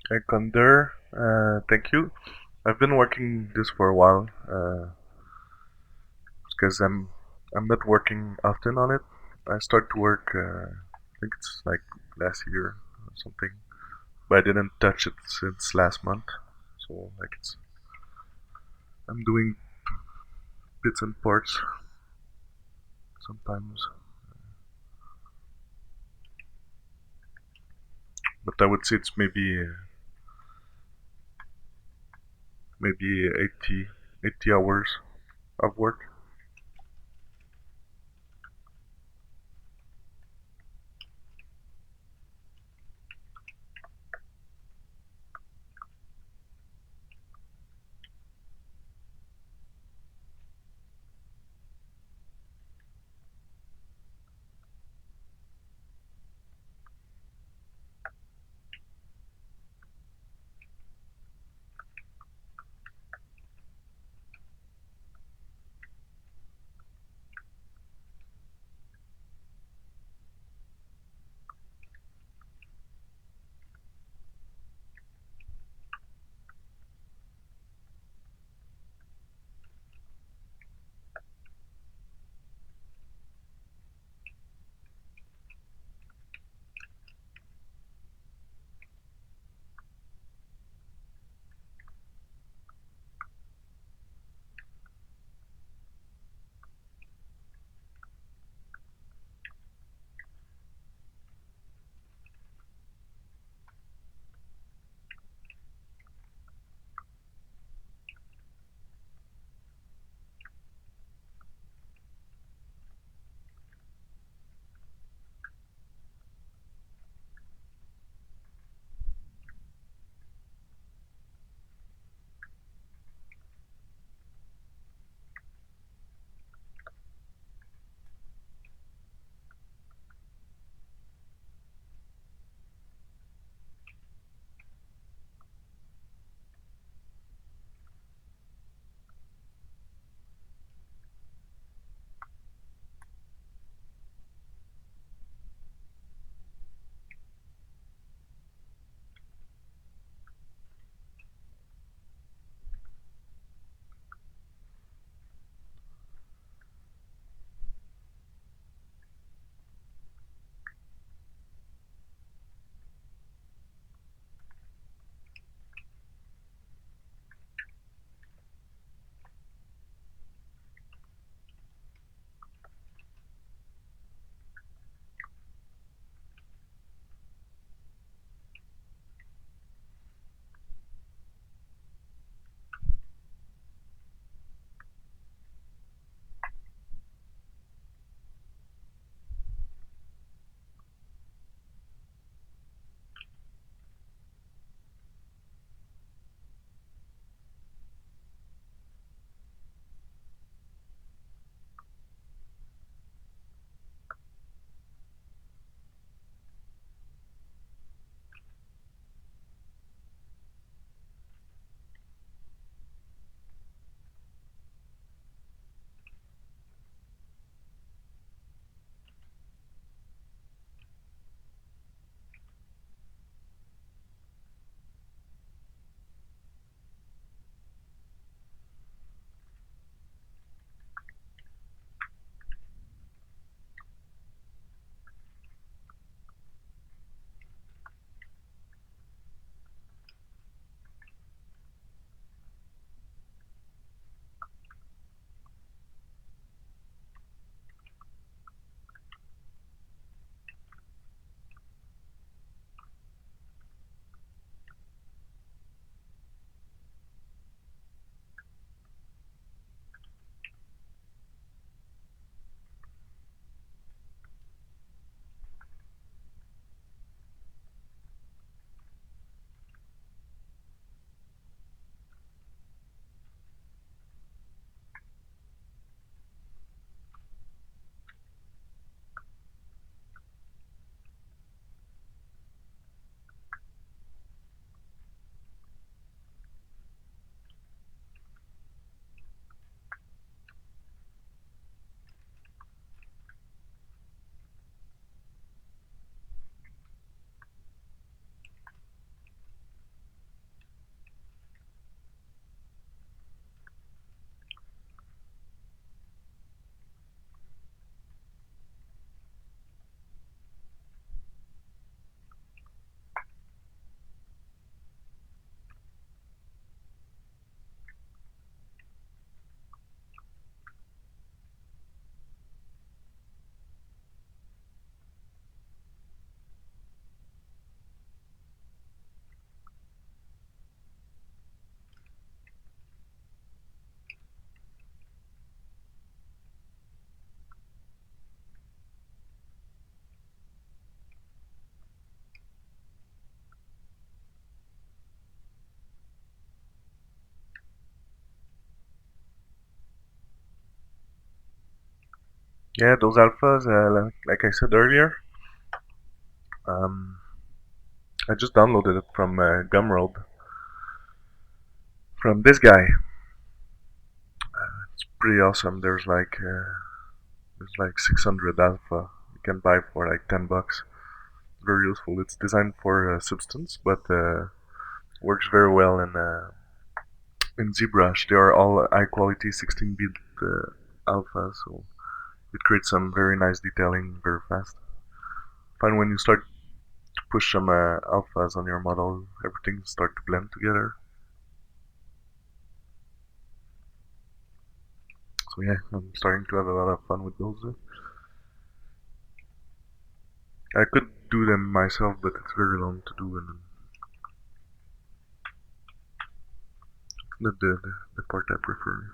Hey, Kunder, thank you. I've been working this for a while because I'm not working often on it. I start to work. I think it's like last year or something, but I didn't touch it since last month. So like I'm doing bits and parts sometimes, but I would say it's maybe 80 hours of work. Yeah, those alphas, like I said earlier, um, I just downloaded it from Gumroad. From this guy, it's pretty awesome. There's like 600 alpha you can buy for like $10. Very useful. It's designed for Substance, but works very well in ZBrush. They are all high quality 16-bit alpha, so it creates some very nice detailing very fast. Find when you start to push some alphas on your model, everything start to blend together. So yeah, I'm starting to have a lot of fun with those. I could do them myself, but it's very long to do, and not the part I prefer.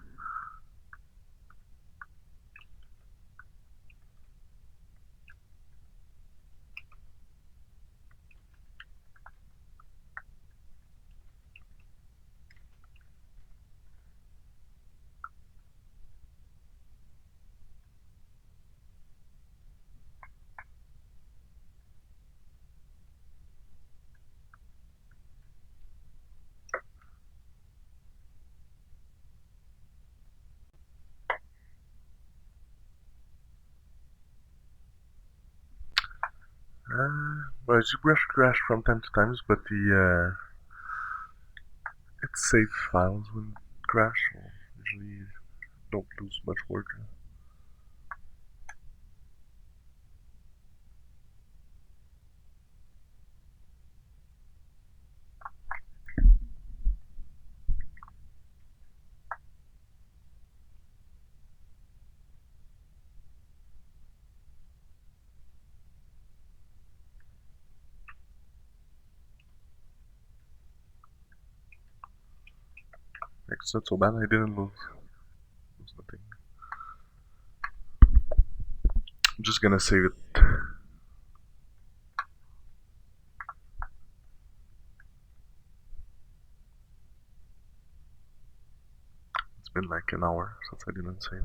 Well, ZBrush crashed from time to time, but the it saves files when it crash, so usually don't lose much work. It's not so bad. I didn't lose nothing. I'm just gonna save it. It's been like an hour since I didn't save.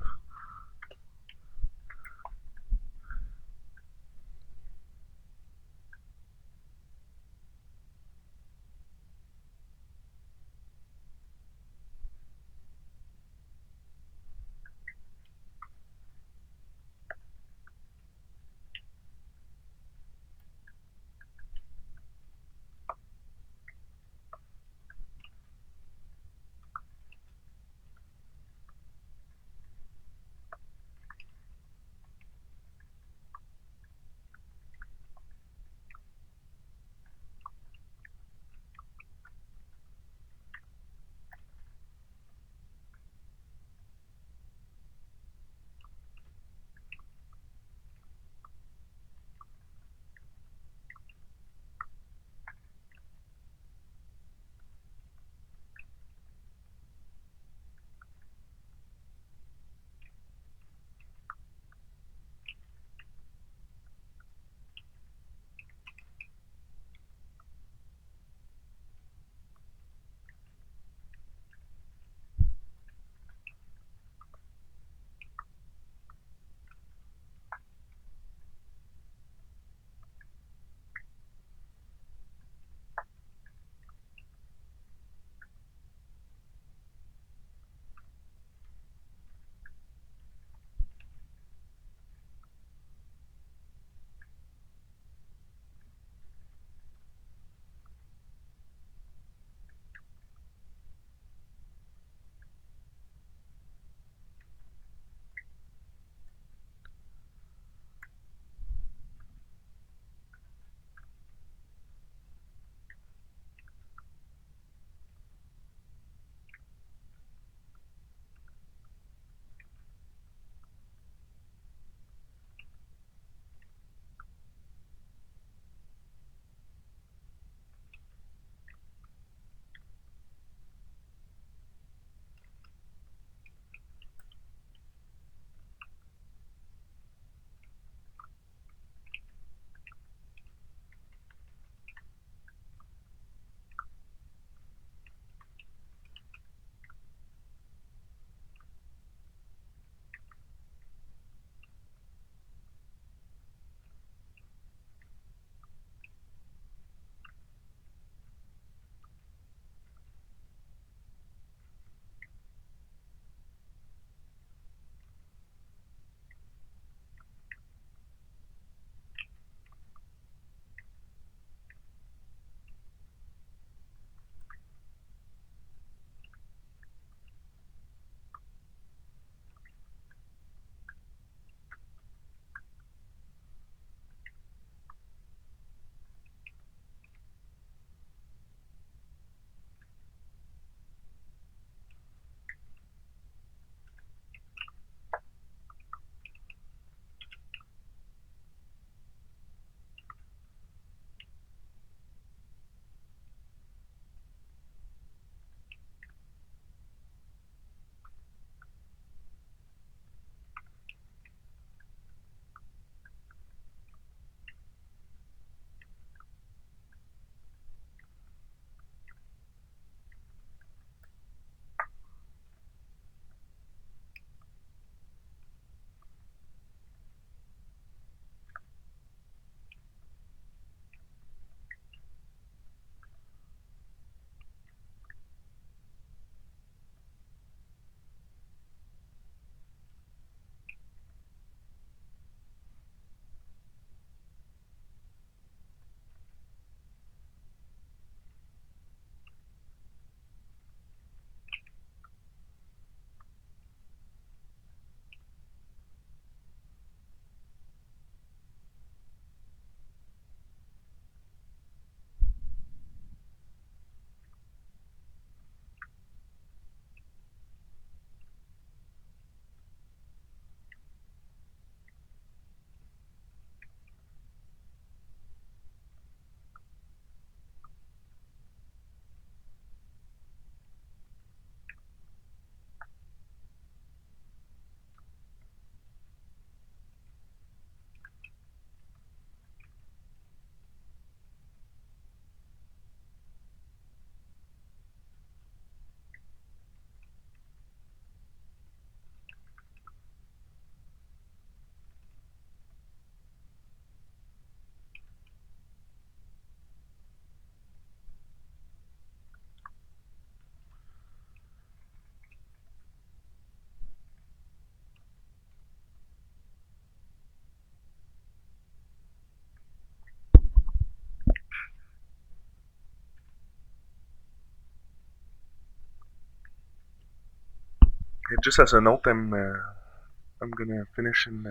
just as a note, I'm gonna finish in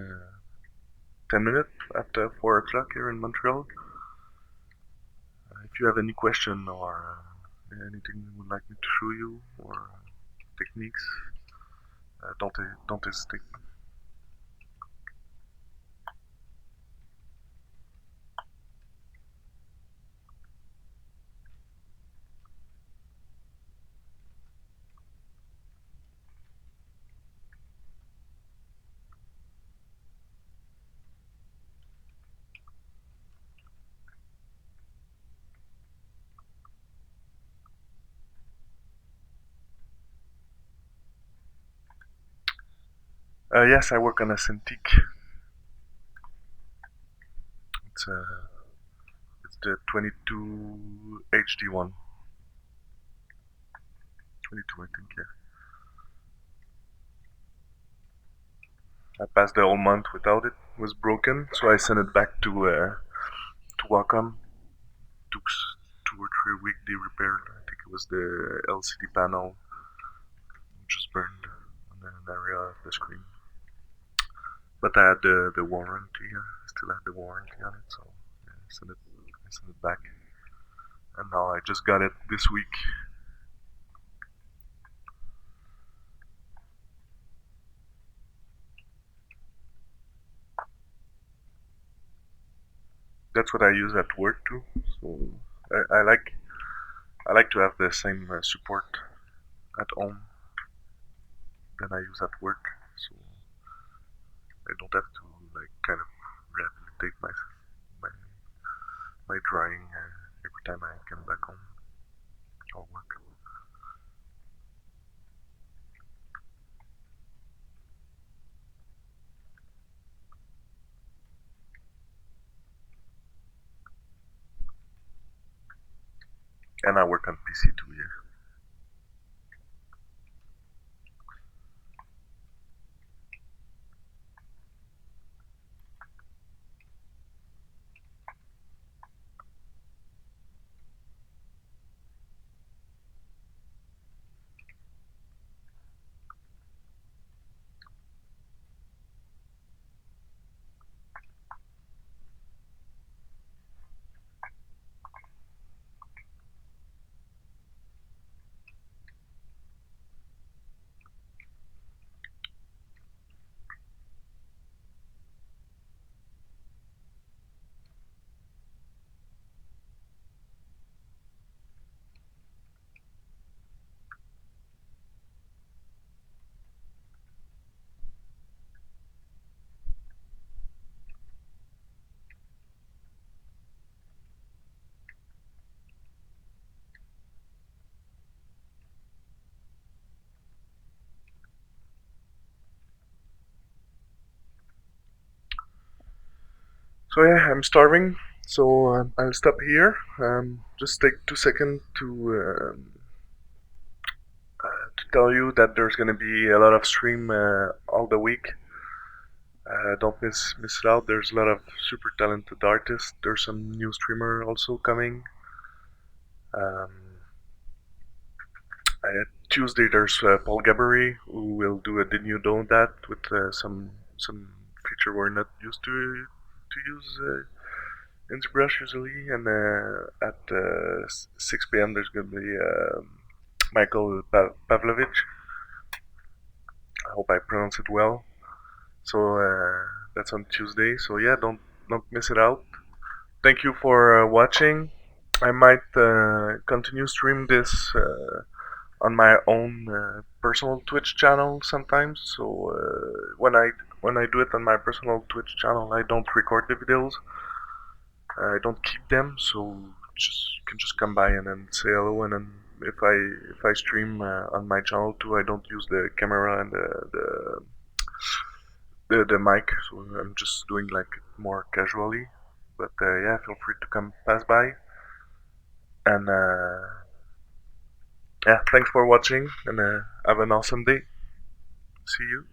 10 minutes at 4 o'clock here in Montreal. If you have any question or anything you would like me to show you or techniques, don't hesitate. Yes, I work on a Cintiq. It's the 22 HD1. 22, I think. Yeah. I passed the whole month without it. It was broken, so I sent it back to Wacom. Took 2 or 3 weeks. They repaired. I think it was the LCD panel just burned on an area of the screen. But I had the warranty. I still had the warranty on it, so yeah, I sent it back. And now I just got it this week. That's what I use at work too. So I like to have the same support at home that I use at work. So I don't have to like kind of rehabilitate my my drawing every time I come back home or work. And I work on PC too. Yeah. So yeah, I'm starving. So I'll stop here. Just take 2 seconds to tell you that there's gonna be a lot of stream all the week. Don't miss it out. There's a lot of super talented artists. There's some new streamer also coming. Tuesday there's Paul Gabbery who will do a Did You Know That with some feature we're not used to use in ZBrush usually. And at 6 p.m. there's gonna be Michael Pavlovich. I hope I pronounce it well. So that's on Tuesday. So yeah, don't miss it out. Thank you for watching. I might continue stream this on my own personal Twitch channel sometimes. So when I do it on my personal Twitch channel, I don't record the videos. I don't keep them, so you can just come by and then say hello. And then if I stream on my channel too, I don't use the camera and the mic, so I'm just doing like more casually. But yeah, feel free to come pass by. And yeah, thanks for watching, and have an awesome day. See you.